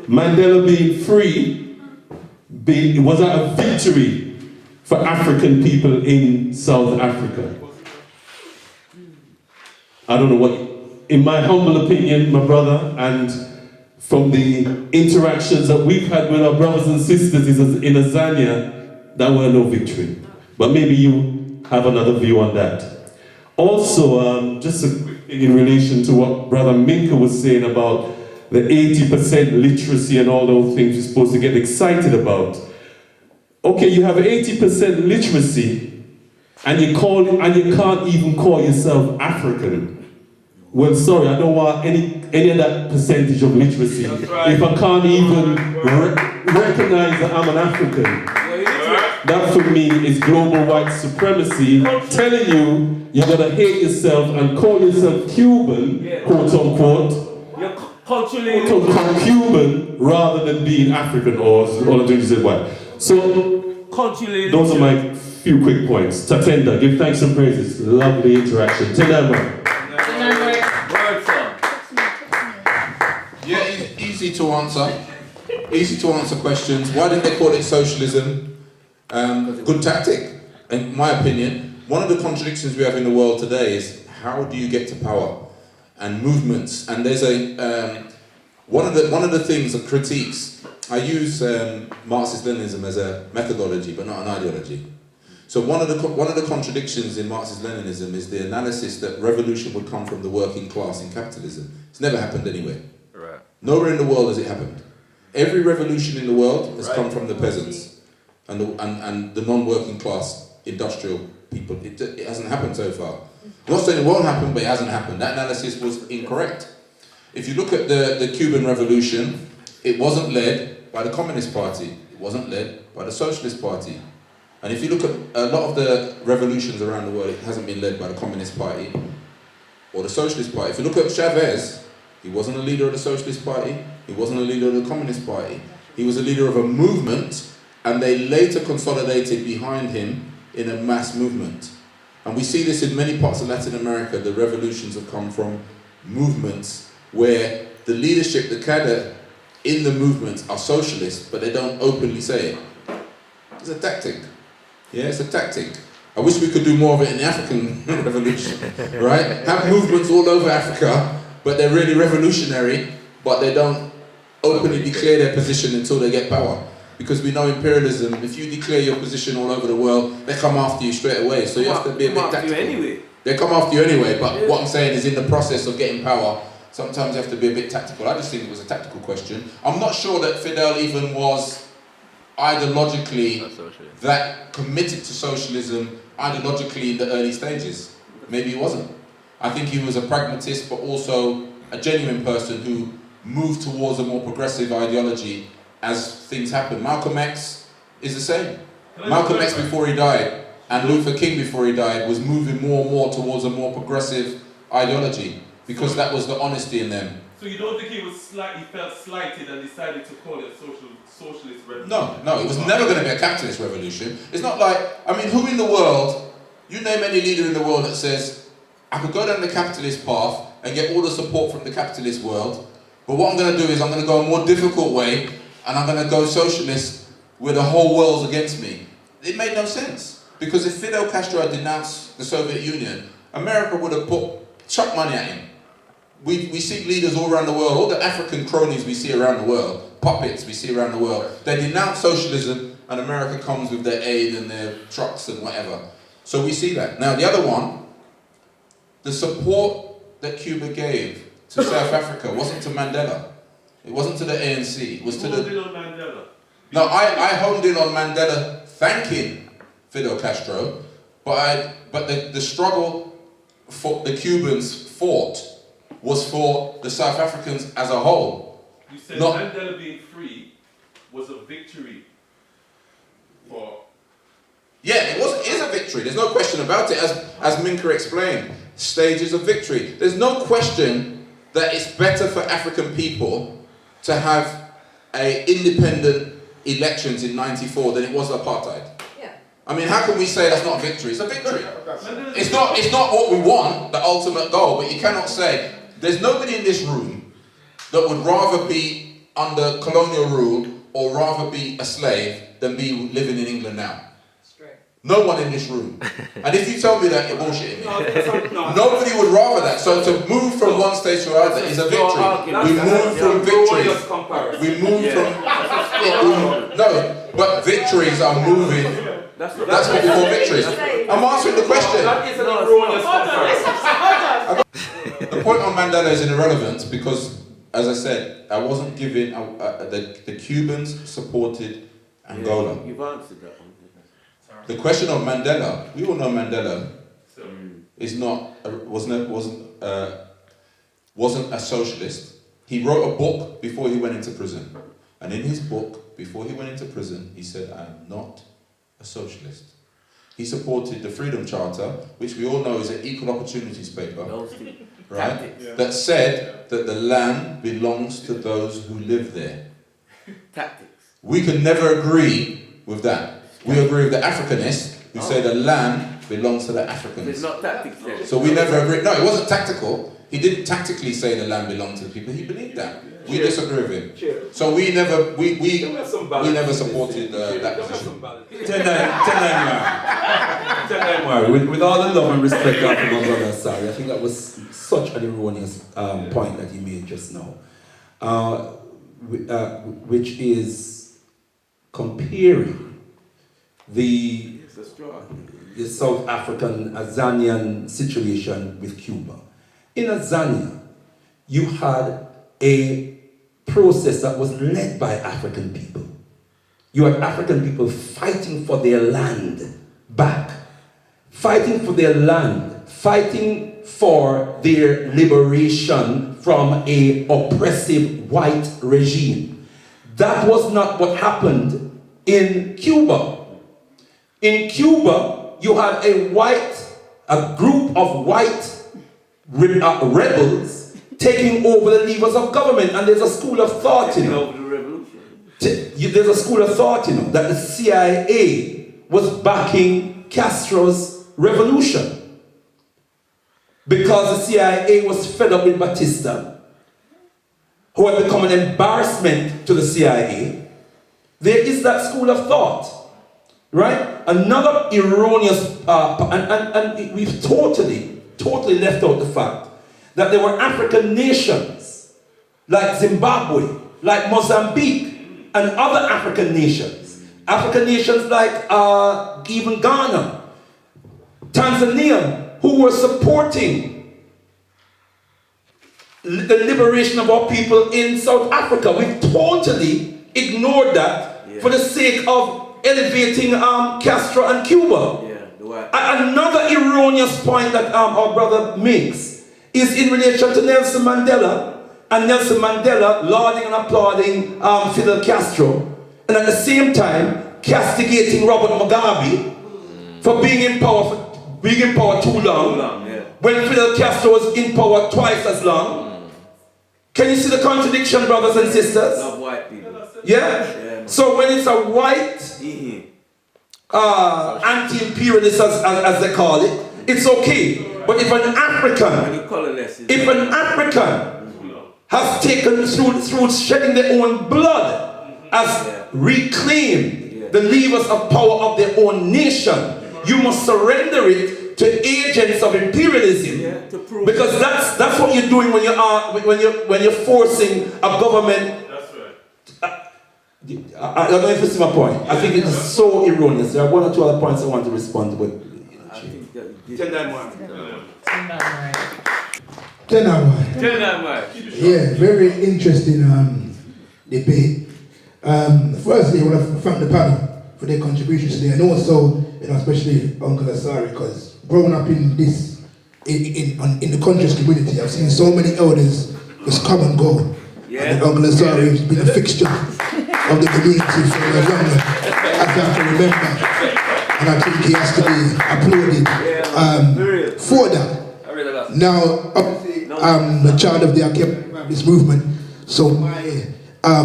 Speaker 10: Mandela being free, was that a victory for African people in South Africa? I don't know what, in my humble opinion, my brother, and from the interactions that we've had with our brothers and sisters in Azania, that were no victory. But maybe you have another view on that. Also, just a quick thing in relation to what Brother Minka was saying about the 80% literacy and all those things you're supposed to get excited about. Okay, you have 80% literacy, and you can't even call yourself African. Well, sorry, I don't want any of that percentage of literacy. Right. If I can't even recognize that I'm an African, that for me is global white supremacy, telling you you're gonna hate yourself and call yourself Cuban, quote unquote,
Speaker 5: you're culturally
Speaker 10: Cuban rather than being African or indigenous white. So those are my few quick points. Tatenda, give thanks and praises. Lovely interaction. Tenama.
Speaker 4: Yeah, easy to answer. Easy to answer questions. Why didn't they call it socialism? Good tactic, in my opinion. One of the contradictions we have in the world today is how do you get to power? And movements. And there's one of the things that critiques. I use Marxist-Leninism as a methodology, but not an ideology. So one of the contradictions in Marxist-Leninism is the analysis that revolution would come from the working class in capitalism. It's never happened anyway.
Speaker 6: Right.
Speaker 4: Nowhere in the world has it happened. Every revolution in the world has come from the peasants and the non-working class industrial people. It hasn't happened so far. I'm not saying it won't happen, but it hasn't happened. That analysis was incorrect. If you look at the Cuban Revolution, it wasn't led by the Communist Party. It wasn't led by the Socialist Party. And if you look at a lot of the revolutions around the world, it hasn't been led by the Communist Party or the Socialist Party. If you look at Chavez, he wasn't a leader of the Socialist Party, he wasn't a leader of the Communist Party. He was a leader of a movement, and they later consolidated behind him in a mass movement. And we see this in many parts of Latin America. The revolutions have come from movements where the leadership, the cadre in the movements are socialists, but they don't openly say it. It's a tactic. Yeah, it's a tactic. I wish we could do more of it in the African Revolution, right? Have movements all over Africa, but they're really revolutionary, but they don't openly declare their position until they get power. Because we know imperialism, if you declare your position all over the world, they come after you straight away. So you have to be a bit tactical. They come after you anyway, but what I'm saying is in the process of getting power, sometimes you have to be a bit tactical. I just think it was a tactical question. I'm not sure that Fidel even was ideologically that committed to socialism ideologically in the early stages. Maybe he wasn't. I think he was a pragmatist, but also a genuine person who moved towards a more progressive ideology as things happen. Malcolm X is the same. Malcolm X before he died and Luther King before he died was moving more and more towards a more progressive ideology because that was the honesty in them.
Speaker 10: So you don't think he felt slighted and decided to call it a socialist revolution?
Speaker 4: No, it was never going to be a capitalist revolution. It's not like, I mean, who in the world, you name any leader in the world that says, I could go down the capitalist path and get all the support from the capitalist world, but what I'm going to do is I'm going to go a more difficult way and I'm going to go socialist where the whole world's against me. It made no sense. Because if Fidel Castro had denounced the Soviet Union, America would have chucked money at him. We see leaders all around the world, all the African cronies we see around the world, puppets we see around the world, they denounce socialism and America comes with their aid and their trucks and whatever. So we see that. Now the other one, the support that Cuba gave to South Africa wasn't to Mandela. It wasn't to the ANC. It was to the...
Speaker 10: Mandela.
Speaker 4: No, I honed in on Mandela thanking Fidel Castro, but the struggle for the Cubans fought was for the South Africans as a whole.
Speaker 10: You said Mandela being free was a victory for...
Speaker 4: Yeah, it is a victory. There's no question about it. As Minka explained, stages of victory. There's no question that it's better for African people to have independent elections in '94 than it was apartheid. Yeah. I mean, how can we say that's not a victory? It's a victory. It's not what we want, the ultimate goal, but you cannot say, there's nobody in this room that would rather be under colonial rule or rather be a slave than be living in England now. No one in this room. And if you tell me that, you're bullshitting me. Nobody would rather that. So to move from one stage to another is a victory. We move from victories. We move from... No, but victories are moving. That's what we call victories. I'm answering the question. The point on Mandela is irrelevant because, as I said, I wasn't giving... the Cubans supported Angola.
Speaker 2: You've answered that one.
Speaker 4: The question of Mandela, we all know Mandela wasn't a socialist. He wrote a book before he went into prison. And in his book, before he went into prison, he said, I am not a socialist. He supported the Freedom Charter, which we all know is an equal opportunities paper, right? That said that the land belongs to those who live there.
Speaker 2: Tactics.
Speaker 4: We could never agree with that. We agree with the Africanists who say the land belongs to the Africans.
Speaker 2: It's not tactics then.
Speaker 4: So we never agree. No, it wasn't tactical. He didn't tactically say the land belonged to the people. He believed that. We disagree with him. So we never supported that position.
Speaker 5: With all the love and respect of my brother, sorry, I think that was such an erroneous point that he made just now, which is comparing the South African Azanian situation with Cuba. In Azania, you had a process that was led by African people. You had African people fighting for their land back, fighting for their land, fighting for their liberation from an oppressive white regime. That was not what happened in Cuba. In Cuba, you had a group of white rebels taking over the levers of government, and there's a school of thought, you know. There's a school of thought, you know, that the CIA was backing Castro's revolution because the CIA was fed up with Batista, who had become an embarrassment to the CIA. There is that school of thought, right? Another erroneous, and we've totally left out the fact that there were African nations like Zimbabwe, like Mozambique, and other African nations. African nations like even Ghana, Tanzania, who were supporting the liberation of our people in South Africa. We've totally ignored that for the sake of elevating Castro and Cuba. Another erroneous point that our brother makes is in relation to Nelson Mandela, and Nelson Mandela lauding and applauding Fidel Castro, and at the same time castigating Robert Mugabe for being in power too long, when Fidel Castro was in power twice as long. Can you see the contradiction, brothers and sisters?
Speaker 2: Love white people.
Speaker 5: Yeah? So when it's a white anti-imperialist, as they call it, it's okay. But if an African has taken through shedding their own blood, has reclaimed the levers of power of their own nation, you must surrender it to agents of imperialism, because that's what you're doing when you're forcing a government. I don't know if you see my point. I think it is so erroneous. There are one or two other points I want to respond to, but
Speaker 9: Yeah, very interesting debate. Firstly, I want to thank the panel for their contributions today, and also, especially Uncle Asari, because growing up in this, in the conscious community, I've seen so many elders just come and go. Yeah. And Uncle Asari has been a fixture of the community for as long as I can remember, and I think he has to be applauded for that. Now, obviously, I'm the child of the ALKEBU-LAN movement, so my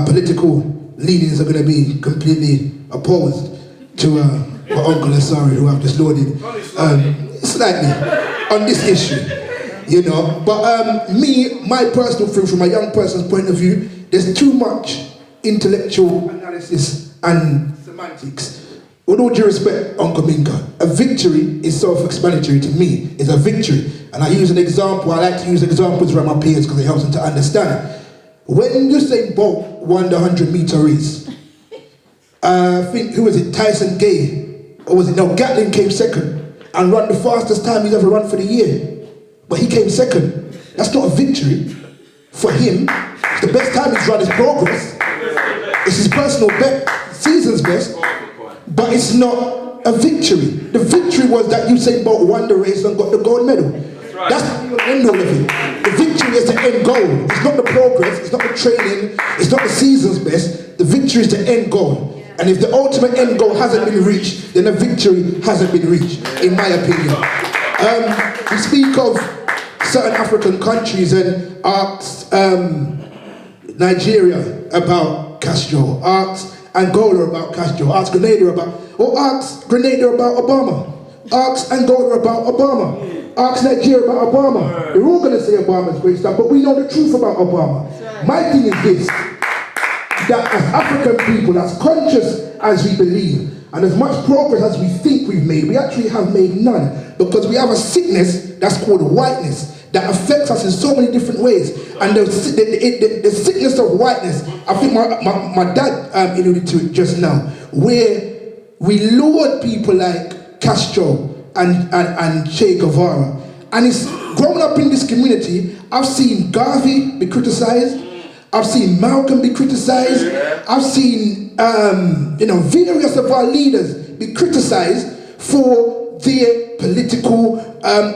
Speaker 9: political leanings are going to be completely opposed to my Uncle Asari, who I've just lauded slightly on this issue, you know. But my personal view, from a young person's point of view, there's too much intellectual analysis and semantics. With all due respect, Uncle Minka, a victory is self-explanatory to me. It's a victory. And I use an example, I like to use examples around my peers because it helps them to understand. When Usain Bolt won the 100-meter race, I think, who was it, Tyson Gay, or was it, no, Gatlin came second and ran the fastest time he's ever run for the year. But he came second. That's not a victory for him. The best time he's run is progress. It's his personal season's best, but it's not a victory. The victory was that Usain Bolt won the race and got the gold medal. That's the end all of it. The victory is the end goal. It's not the progress, it's not the training, it's not the season's best. The victory is the end goal. And if the ultimate end goal hasn't been reached, then the victory hasn't been reached, in my opinion. We speak of certain African countries and ask Nigeria about Castro, ask Angola about Castro, ask Grenada about Obama, ask Angola about Obama. Ask Nigeria about Obama. They're all going to say Obama's great stuff, but we know the truth about Obama. My thing is this, that as African people, as conscious as we believe, and as much progress as we think we've made, we actually have made none, because we have a sickness that's called whiteness that affects us in so many different ways. And the sickness of whiteness, I think my dad alluded to it just now, where we laud people like Castro and Che Guevara. And it's growing up in this community, I've seen Garvey be criticized, I've seen Malcolm be criticized, I've seen various of our leaders be criticized for their political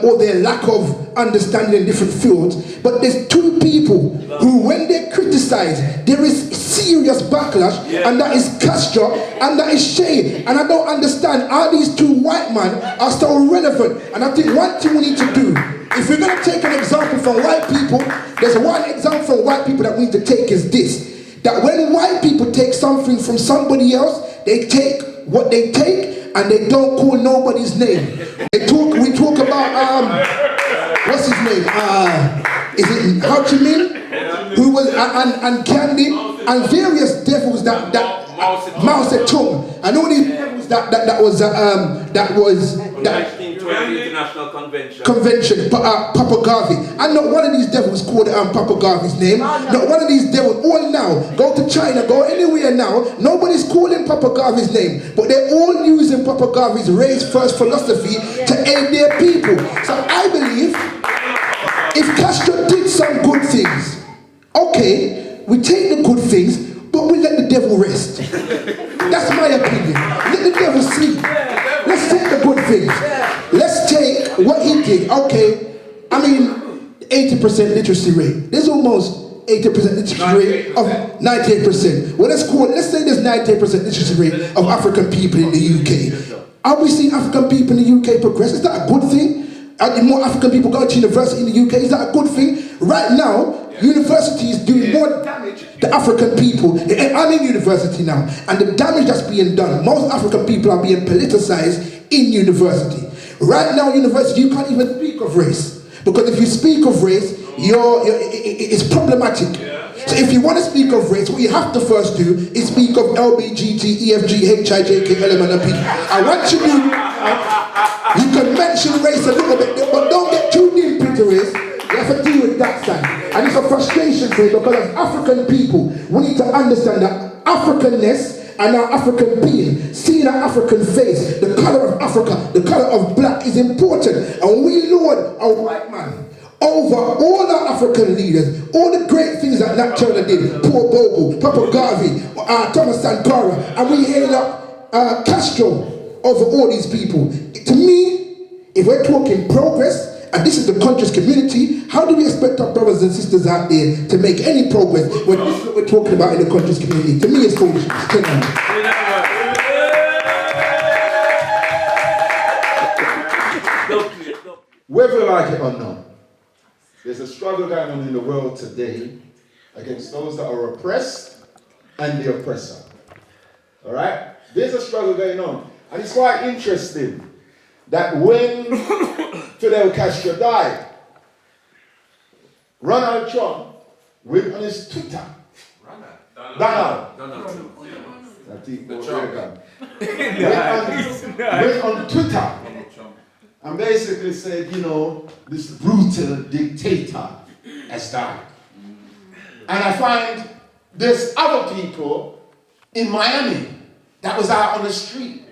Speaker 9: or their lack of understanding in different fields, but there's two people who, when they criticize, there is serious backlash, and that is Castro and that is Che. And I don't understand how these two white men are so relevant. And I think one thing we need to do, if we're going to take an example from white people, there's one example from white people that we need to take is this. That when white people take something from somebody else, they take what they take and they don't call nobody's name. We talk about, what's his name? Is it Ho Chi Minh? Who was, and Gandhi, and various devils that Mao Zedong, and all these devils that was
Speaker 5: 1920 International
Speaker 9: Convention, Papa Garvey. And not one of these devils called Papa Garvey's name. Not one of these devils, all now, go to China, go anywhere now, nobody's calling Papa Garvey's name, but they're all using Papa Garvey's race first philosophy to aid their people. So I believe if Castro did some good things, okay, we take the good things, but we let the devil rest. That's my opinion. Let the devil sleep. Let's take the good things. Let's take what he did. Okay, I mean, 80% literacy rate. There's almost 80% literacy rate of 98%. Well, let's say there's 98% literacy rate of African people in the UK. Are we seeing African people in the UK progress? Is that a good thing? Are more African people going to university in the UK? Is that a good thing? Right now, university is doing more damage to African people. I'm in university now, and the damage that's being done, most African people are being politicized in university. Right now, university, you can't even speak of race. Because if you speak of race, it's problematic. So if you want to speak of race, what you have to first do is speak of LBGT, EFG, HIJK, LMNP. I want you to, you can mention race a little bit, but don't get too deep into race. You have to deal with that side. And it's a frustration thing, because as African people, we need to understand that Africanness and our African being, seeing our African face, the color of Africa, the color of black is important. And we lord a white man over all our African leaders, all the great things that Nat Turner did, Paul Bogle, Papa Garvey, Thomas Sankara, and we hail up Castro over all these people. To me, if we're talking progress, and this is the conscious community, how do we expect our brothers and sisters out there to make any progress when this is what we're talking about in the conscious community? To me, it's foolishness.
Speaker 8: Whether you like it or not, there's a struggle going on in the world today against those that are oppressed and the oppressor. All right? There's a struggle going on. And it's quite interesting that when Fidel Castro died, Ronald Trump went on his Twitter. Donald. I think went on Twitter and basically said, you know, this brutal dictator has died. And I find there's other people in Miami that was out on the street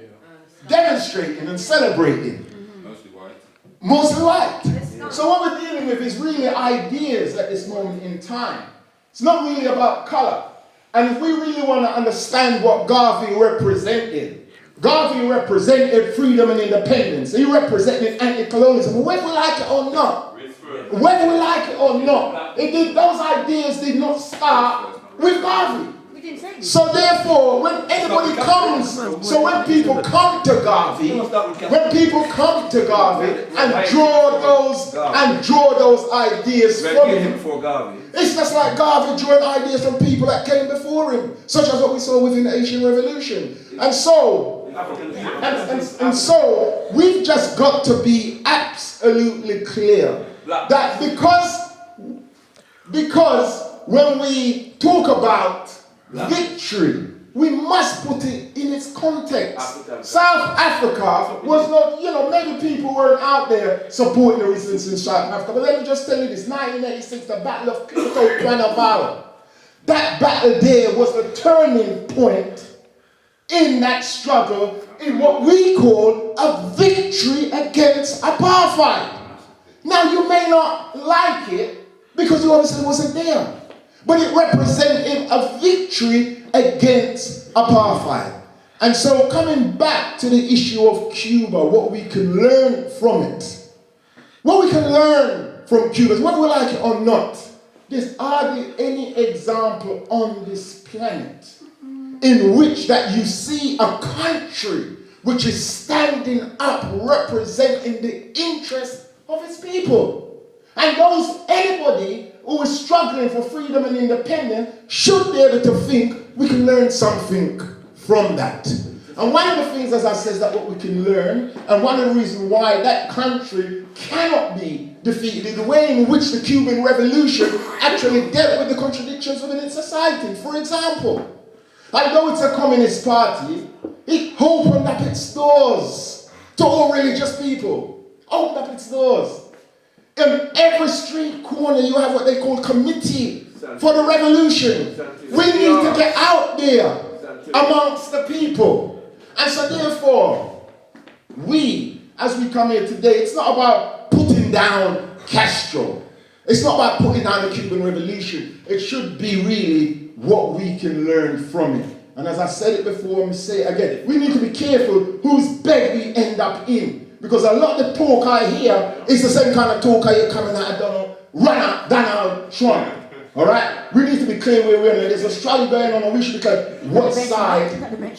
Speaker 8: demonstrating and celebrating. Mostly white. So what we're dealing with is really ideas at this moment in time. It's not really about color. And if we really want to understand what Garvey represented freedom and independence. He represented anti-colonialism, whether we like it or not. Whether we like it or not. Those ideas did not start with Garvey. So therefore, when anybody comes, when people come to Garvey, and draw those ideas from him, it's just like Garvey drawing ideas from people that came before him, such as what we saw within the Haitian Revolution. And so we've just got to be absolutely clear that because when we talk about victory, we must put it in its context. South Africa was not, maybe people weren't out there supporting the resistance in South Africa, but let me just tell you this, 1986, the Battle of Cuba, that battle there was the turning point in that struggle in what we call a victory against apartheid. Now, you may not like it because you obviously wasn't there, but it represented a victory against apartheid. And so coming back to the issue of Cuba, what we can learn from it. What we can learn from Cuba, whether we like it or not, there's hardly any example on this planet in which that you see a country which is standing up, representing the interests of its people. And anybody who is struggling for freedom and independence should be able to think we can learn something from that. And one of the things, as I said, that what we can learn, and one of the reasons why that country cannot be defeated is the way in which the Cuban Revolution actually dealt with the contradictions within its society. For example, although it's a communist party, it opened up its doors to all religious people. Opened up its doors. In every street corner, you have what they call committee for the revolution. We need to get out there amongst the people. And so therefore, we, as we come here today, it's not about putting down Castro. It's not about putting down the Cuban Revolution. It should be really what we can learn from it. And as I said it before, and say it again, we need to be careful whose bed we end up in. Because a lot of the talk I hear is the same kind of talk I hear coming out of Donald Trump. All right? We need to be clear where we're in. There's a struggle going on, and we should be clear what side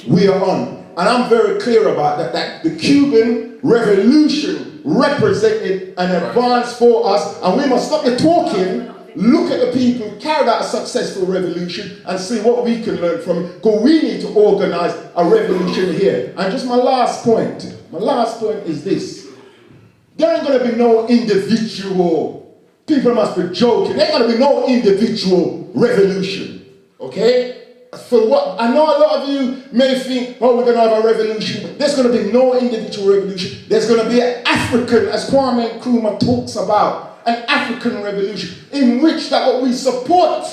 Speaker 8: we are on. And I'm very clear about that the Cuban Revolution represented an advance for us, and we must stop the talking, look at the people who carried out a successful revolution and see what we can learn from it, because we need to organize a revolution here. And just my last point is this. There ain't going to be no individual, people must be joking, there ain't going to be no individual revolution, okay? For what, I know a lot of you may think, oh, we're going to have a revolution. There's going to be no individual revolution. There's going to be an African, as Kwame Nkrumah talks about, an African revolution in which that what we support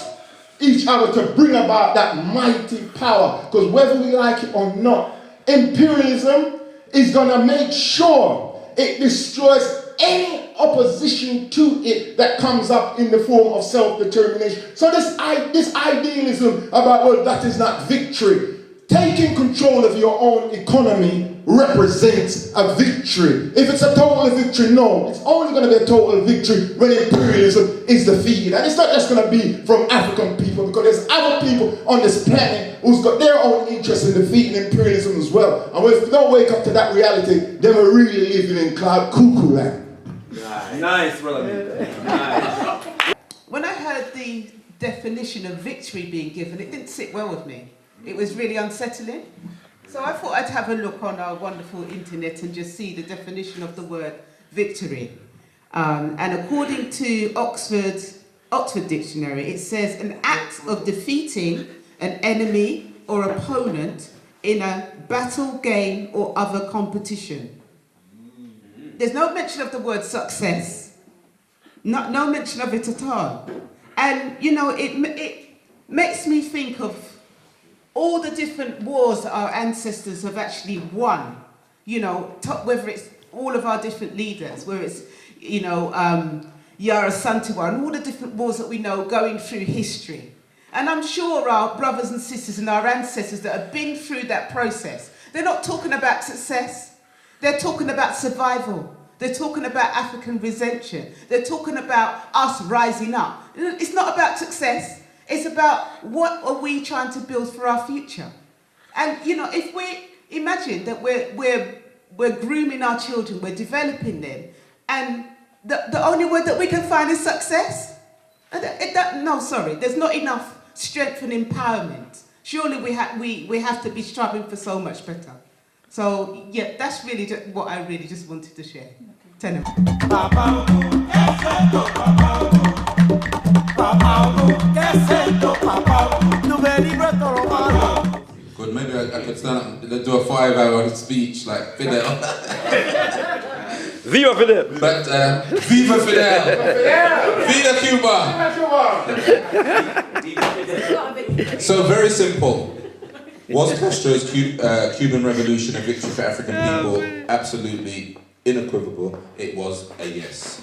Speaker 8: each other to bring about that mighty power. Because whether we like it or not, imperialism is going to make sure it destroys any opposition to it that comes up in the form of self-determination. So this idealism about, well, that is not victory. Taking control of your own economy represents a victory. If it's a total victory, no. It's only going to be a total victory when imperialism is defeated. And it's not just going to be from African people, because there's other people on this planet who's got their own interest in defeating imperialism as well. And if we don't wake up to that reality, then we're really living in cloud cuckoo land.
Speaker 5: Nice, brother. Nice.
Speaker 7: When I heard the definition of victory being given, it didn't sit well with me. It was really unsettling. So I thought I'd have a look on our wonderful internet and just see the definition of the word victory. And according to Oxford Dictionary, it says an act of defeating an enemy or opponent in a battle, game, or other competition. There's no mention of the word success. No mention of it at all. And, you know, it makes me think of all the different wars that our ancestors have actually won. You know, whether it's all of our different leaders, whether it's, you know, Yara Santiwa, and all the different wars that we know going through history. And I'm sure our brothers and sisters and our ancestors that have been through that process, they're not talking about success. They're talking about survival. They're talking about African redemption. They're talking about us rising up. It's not about success. It's about what are we trying to build for our future. And, you know, if we imagine that we're grooming our children, we're developing them, and the only word that we can find is success. There's not enough strength and empowerment. Surely we have to be striving for so much better. So, yeah, that's really what I really just wanted to share. Tell them.
Speaker 4: Good, maybe I could stand up and do a 5-hour speech like Fidel.
Speaker 6: Viva Fidel!
Speaker 4: But, Viva Fidel! Viva Cuba! So, very simple. Was Castro's Cuban Revolution a victory for African people? Absolutely unequivocal. It was a yes.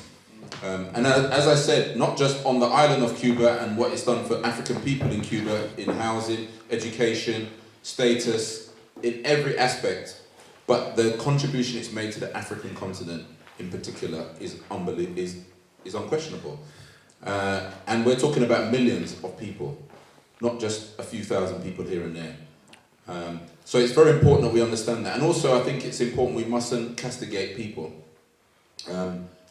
Speaker 4: And as I said, not just on the island of Cuba and what it's done for African people in Cuba in housing, education, status, in every aspect, but the contribution it's made to the African continent in particular is unquestionable. And we're talking about millions of people, not just a few thousand people here and there. So it's very important that we understand that. And also I think it's important we mustn't castigate people.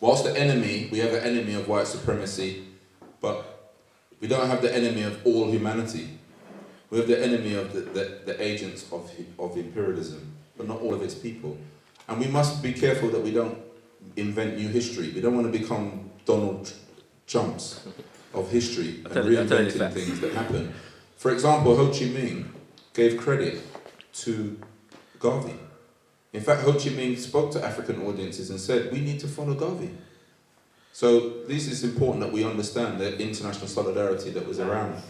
Speaker 4: Whilst the enemy, we have an enemy of white supremacy, but we don't have the enemy of all humanity. We have the enemy of the agents of imperialism, but not all of its people. And we must be careful that we don't invent new history. We don't want to become Donald Trumps of history and reinventing things that happen. For example, Ho Chi Minh gave credit to Garvey. In fact, Ho Chi Minh spoke to African audiences and said, we need to follow Garvey. So this is important that we understand the international solidarity that was around.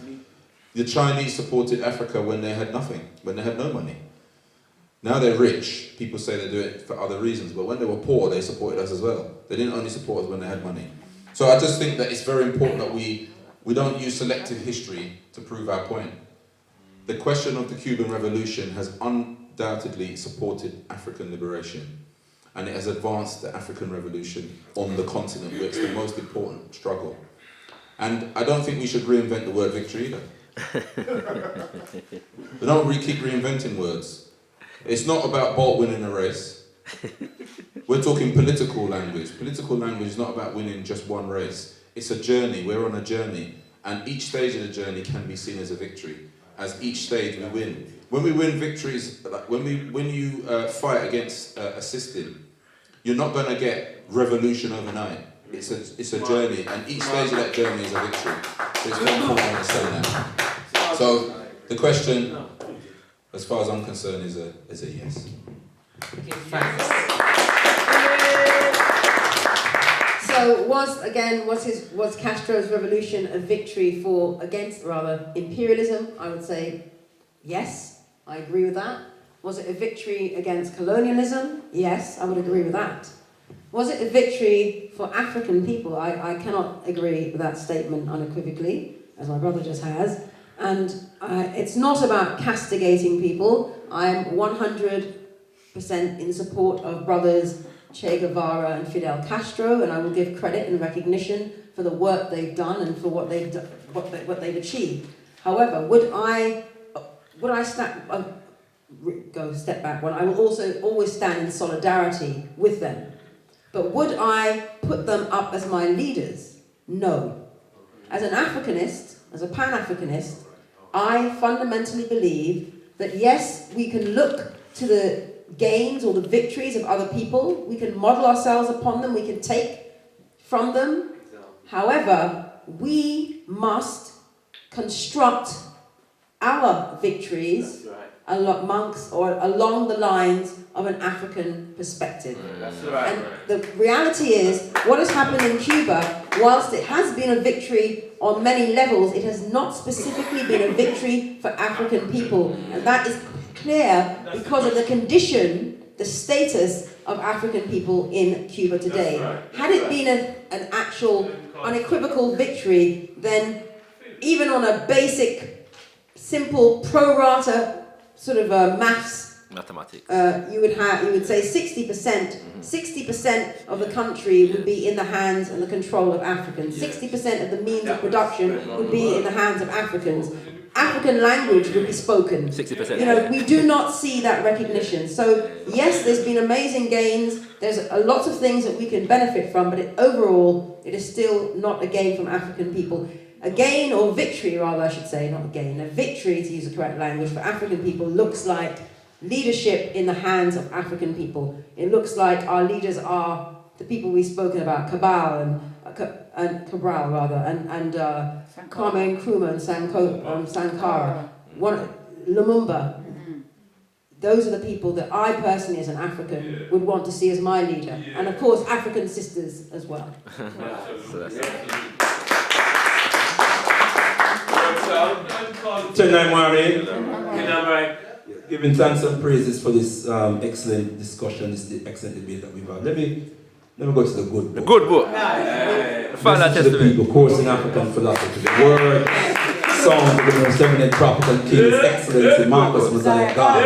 Speaker 4: The Chinese supported Africa when they had nothing, when they had no money. Now they're rich. People say they do it for other reasons, but when they were poor, they supported us as well. They didn't only support us when they had money. So I just think that it's very important that we don't use selective history to prove our point. The question of the Cuban Revolution has undoubtedly supported African liberation, and it has advanced the African Revolution on the continent, where it's the most important struggle. And I don't think we should reinvent the word victory either. We don't keep reinventing words. It's not about Bolt winning a race. We're talking political language. Political language is not about winning just one race. It's a journey. We're on a journey. And each stage of the journey can be seen as a victory. As each stage we win. When we win victories, like when you fight against a system, you're not going to get revolution overnight. It's a journey, and each stage of that journey is a victory. So it's very important to understand that. So the question, as far as I'm concerned, is a yes.
Speaker 3: So was Castro's revolution a victory against imperialism? I would say yes, I agree with that. Was it a victory against colonialism? Yes, I would agree with that. Was it a victory for African people? I cannot agree with that statement unequivocally, as my brother just has. And it's not about castigating people. I'm 100% in support of brothers Che Guevara and Fidel Castro, and I will give credit and recognition for the work they've done and for what they've achieved. However, would I go step back one? I will also always stand in solidarity with them. But would I put them up as my leaders? No. As an Africanist, as a Pan-Africanist, I fundamentally believe that yes, we can look to the gains or the victories of other people, we can model ourselves upon them, we can take from them. However, we must construct our victories along the lines of an African perspective. And the reality is, what has happened in Cuba, whilst it has been a victory on many levels, it has not specifically been a victory for African people. And that is clear because of the condition, the status of African people in Cuba today. Had it been an actual unequivocal victory, then even on a basic, simple pro-rata sort of mathematics, you would say 60% of the country would be in the hands and the control of Africans. 60% of the means of production would be in the hands of Africans. African language would be spoken. 60%. We do not see that recognition. So yes, there's been amazing gains. There's a lot of things that we can benefit from, but overall, it is still not a gain from African people. A gain, or victory rather, I should say, not a gain. A victory, to use the correct language, for African people looks like leadership in the hands of African people. It looks like our leaders are the people we've spoken about, Cabral and Cabral rather, and Kwame Nkrumah and Sankara, Lumumba. Those are the people that I personally, as an African, would want to see as my leader, and of course African sisters as well.
Speaker 5: Giving thanks and praises for this excellent discussion, this excellent debate that we've had. Let me go to the good book.
Speaker 6: The good book.
Speaker 5: Message to the people, Course in African Philosophy. The word, song for the most eminent prophet and kings, Excellency Marcus Messiah God.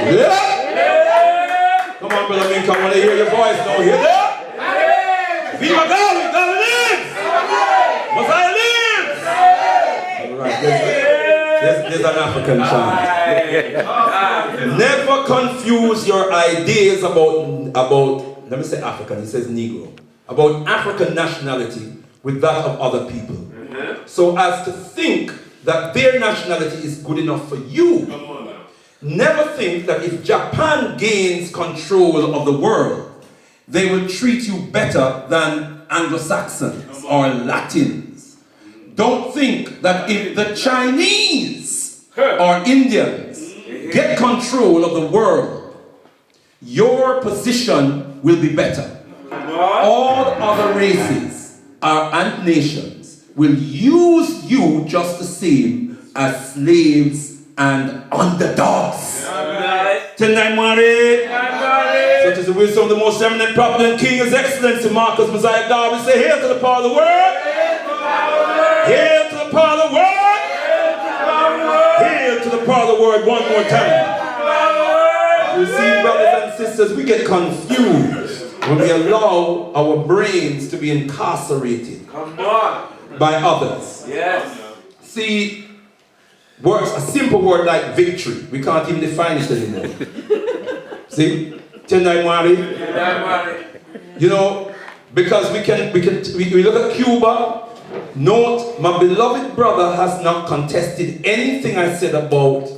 Speaker 5: Yeah? Come on, Brother Minka, I want to hear your voice now. Hear that? Viva Gavi, Gavi lives! Messiah lives! All right, there's an African chant. Never confuse your ideas about, let me say African, he says Negro, about African nationality with that of other people. So as to think that their nationality is good enough for you. Never think that if Japan gains control of the world, they will treat you better than Anglo-Saxons or Latins. Don't think that if the Chinese or Indians get control of the world, your position will be better. All other races and nations will use you just the same as slaves and underdogs. Tonight, Mari. Such is the wisdom of the most eminent prophet and king, His Excellency Marcus Messiah Garvey. Say, hail to the power of the word. Hail to the power of the word. Hail to the power of the word one more time. You see, brothers and sisters, we get confused when we allow our brains to be incarcerated by others.
Speaker 6: Yes.
Speaker 5: See, words, a simple word like victory, we can't even define it anymore. See? Tendai Mari. You know, because we look at Cuba. Note, my beloved brother has not contested anything I said about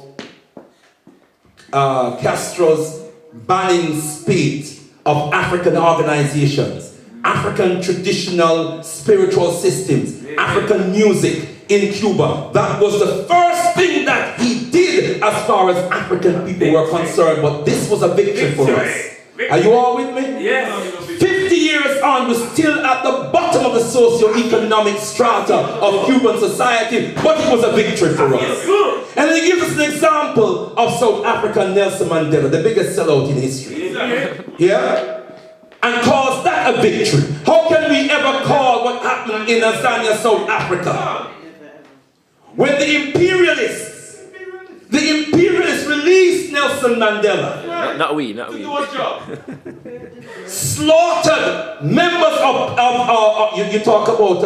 Speaker 5: Castro's banning spate of African organizations, African traditional spiritual systems, African music in Cuba. That was the first thing that he did as far as African people were concerned, but this was a victory for us. Are you all with me?
Speaker 6: Yes.
Speaker 5: 50 years on, we're still at the bottom of the socio-economic strata of Cuban society, but it was a victory for us. And then he gives us an example of South African Nelson Mandela, the biggest sellout in history. Yeah? And calls that a victory. How can we ever call what happened in Azania, South Africa? When the imperialists released Nelson Mandela.
Speaker 6: Not we.
Speaker 5: Slaughtered members of you talk about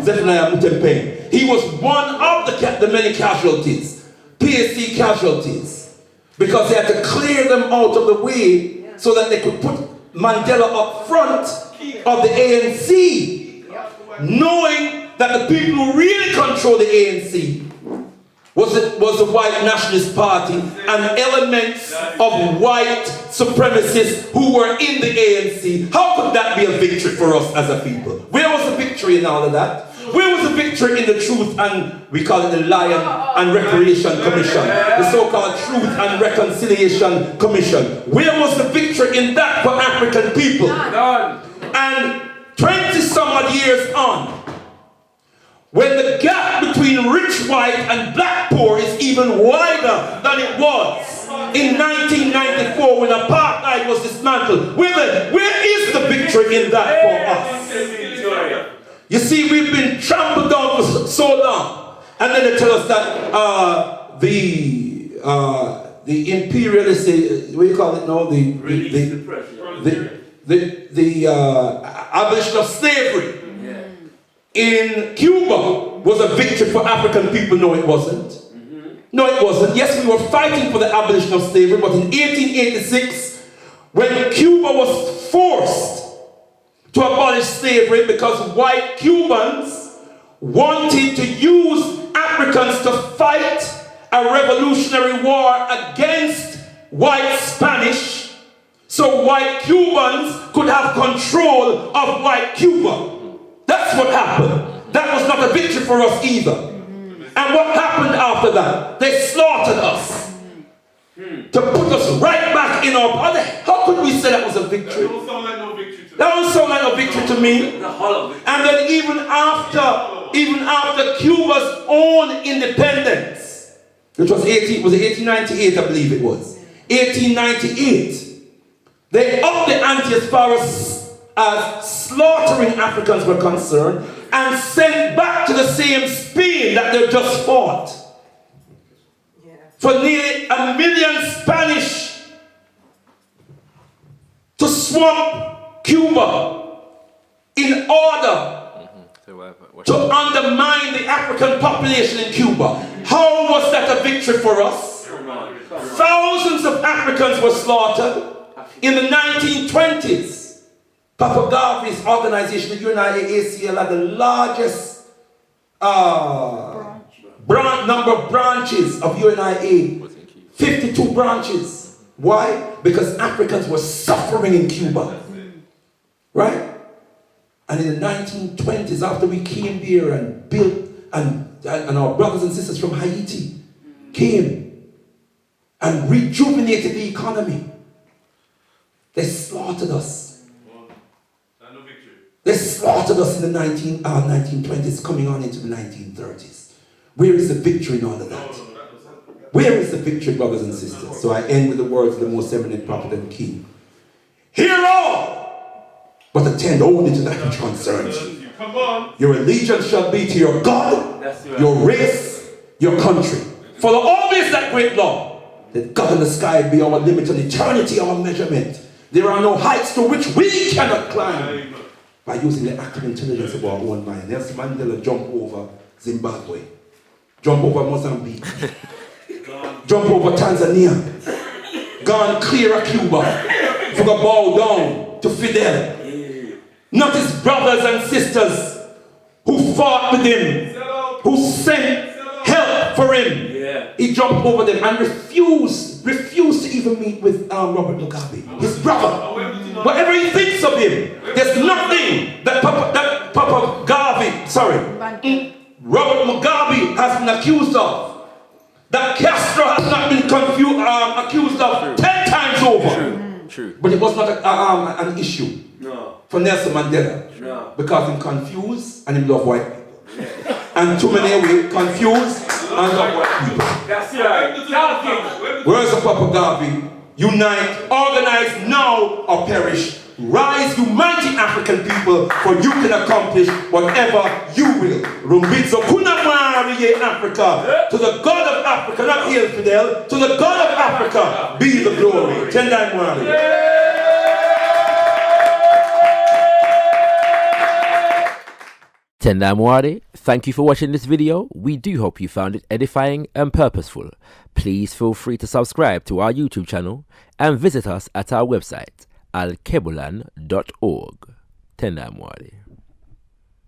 Speaker 5: Zephaniah Mutempe. He was one of the many casualties, PSC casualties, because they had to clear them out of the way so that they could put Mandela up front of the ANC, knowing that the people who really control the ANC was the white nationalist party and elements of white supremacists who were in the ANC. How could that be a victory for us as a people? Where was the victory in all of that? Where was the victory in the Truth and, we call it the Lion and Recreation Commission, the so-called Truth and Reconciliation Commission? Where was the victory in that for African people? And 20 some odd years on, when the gap between rich white and black poor is even wider than it was in 1994 when apartheid was dismantled, where is the victory in that for us? You see, we've been trampled down for so long, and then they tell us that the imperialist, what do you call it now? The abolition of slavery in Cuba was a victory for African people. No, it wasn't. No, it wasn't. Yes, we were fighting for the abolition of slavery, but in 1886, when Cuba was forced to abolish slavery because white Cubans wanted to use Africans to fight a revolutionary war against white Spanish, so white Cubans could have control of white Cuba. That's what happened. That was not a victory for us either. And what happened after that? They slaughtered us to put us right back in our body. How could we say that was a victory? That don't sound like no victory to me. That don't sound like no victory to me. And then even after Cuba's own independence, which was 1898, I believe it was. 1898. They upped the ante as far as slaughtering Africans were concerned and sent back to the same Spain that they just fought. For nearly 1 million Spanish to swamp Cuba in order to undermine the African population in Cuba. How was that a victory for us? Thousands of Africans were slaughtered in the 1920s. Papa Garvey's organization, the UNIACL, had the largest number of branches of UNIA, 52 branches. Why? Because Africans were suffering in Cuba. Right? And in the 1920s, after we came there and built, and our brothers and sisters from Haiti came and rejuvenated the economy, they slaughtered us. They slaughtered us in the 1920s, coming on into the 1930s. Where is the victory in all of that? Where is the victory, brothers and sisters? So I end with the words of the most eminent prophet and king. Hear all, but attend only to that which concerns you. Your allegiance shall be to your God, your race, your country. Follow always that great law, that God in the sky be our limit and eternity our measurement. There are no heights to which we cannot climb. By using the active intelligence of our own mind. Nelson Mandela jumped over Zimbabwe, jump over Mozambique, jump over Tanzania, gone clear of Cuba, for to bow down to Fidel. Not his brothers and sisters who fought with him, who sent help for him. He jumped over them and refused to even meet with Robert Mugabe, his brother. Whatever he thinks of him, there's nothing that Robert Mugabe has been accused of, that Castro has not been accused of 10 times over.
Speaker 6: True.
Speaker 5: But it was not an issue for Nelson Mandela, because he's confused and he love white people. And too many we confused and love white people.
Speaker 6: That's right.
Speaker 5: Words of Papa Garvey: unite, organize now or perish. Rise, you mighty African people, for you can accomplish whatever you will. Rumbidzo Kunamari ye Africa. To the God of Africa, not here Fidel, to the God of Africa be the glory. Tendai Mwari.
Speaker 6: Tendai Mwari, thank you for watching this video. We do hope you found it edifying and purposeful. Please feel free to subscribe to our YouTube channel and visit us at our website, ALKEBU-LAN.org. Tendai Mwari.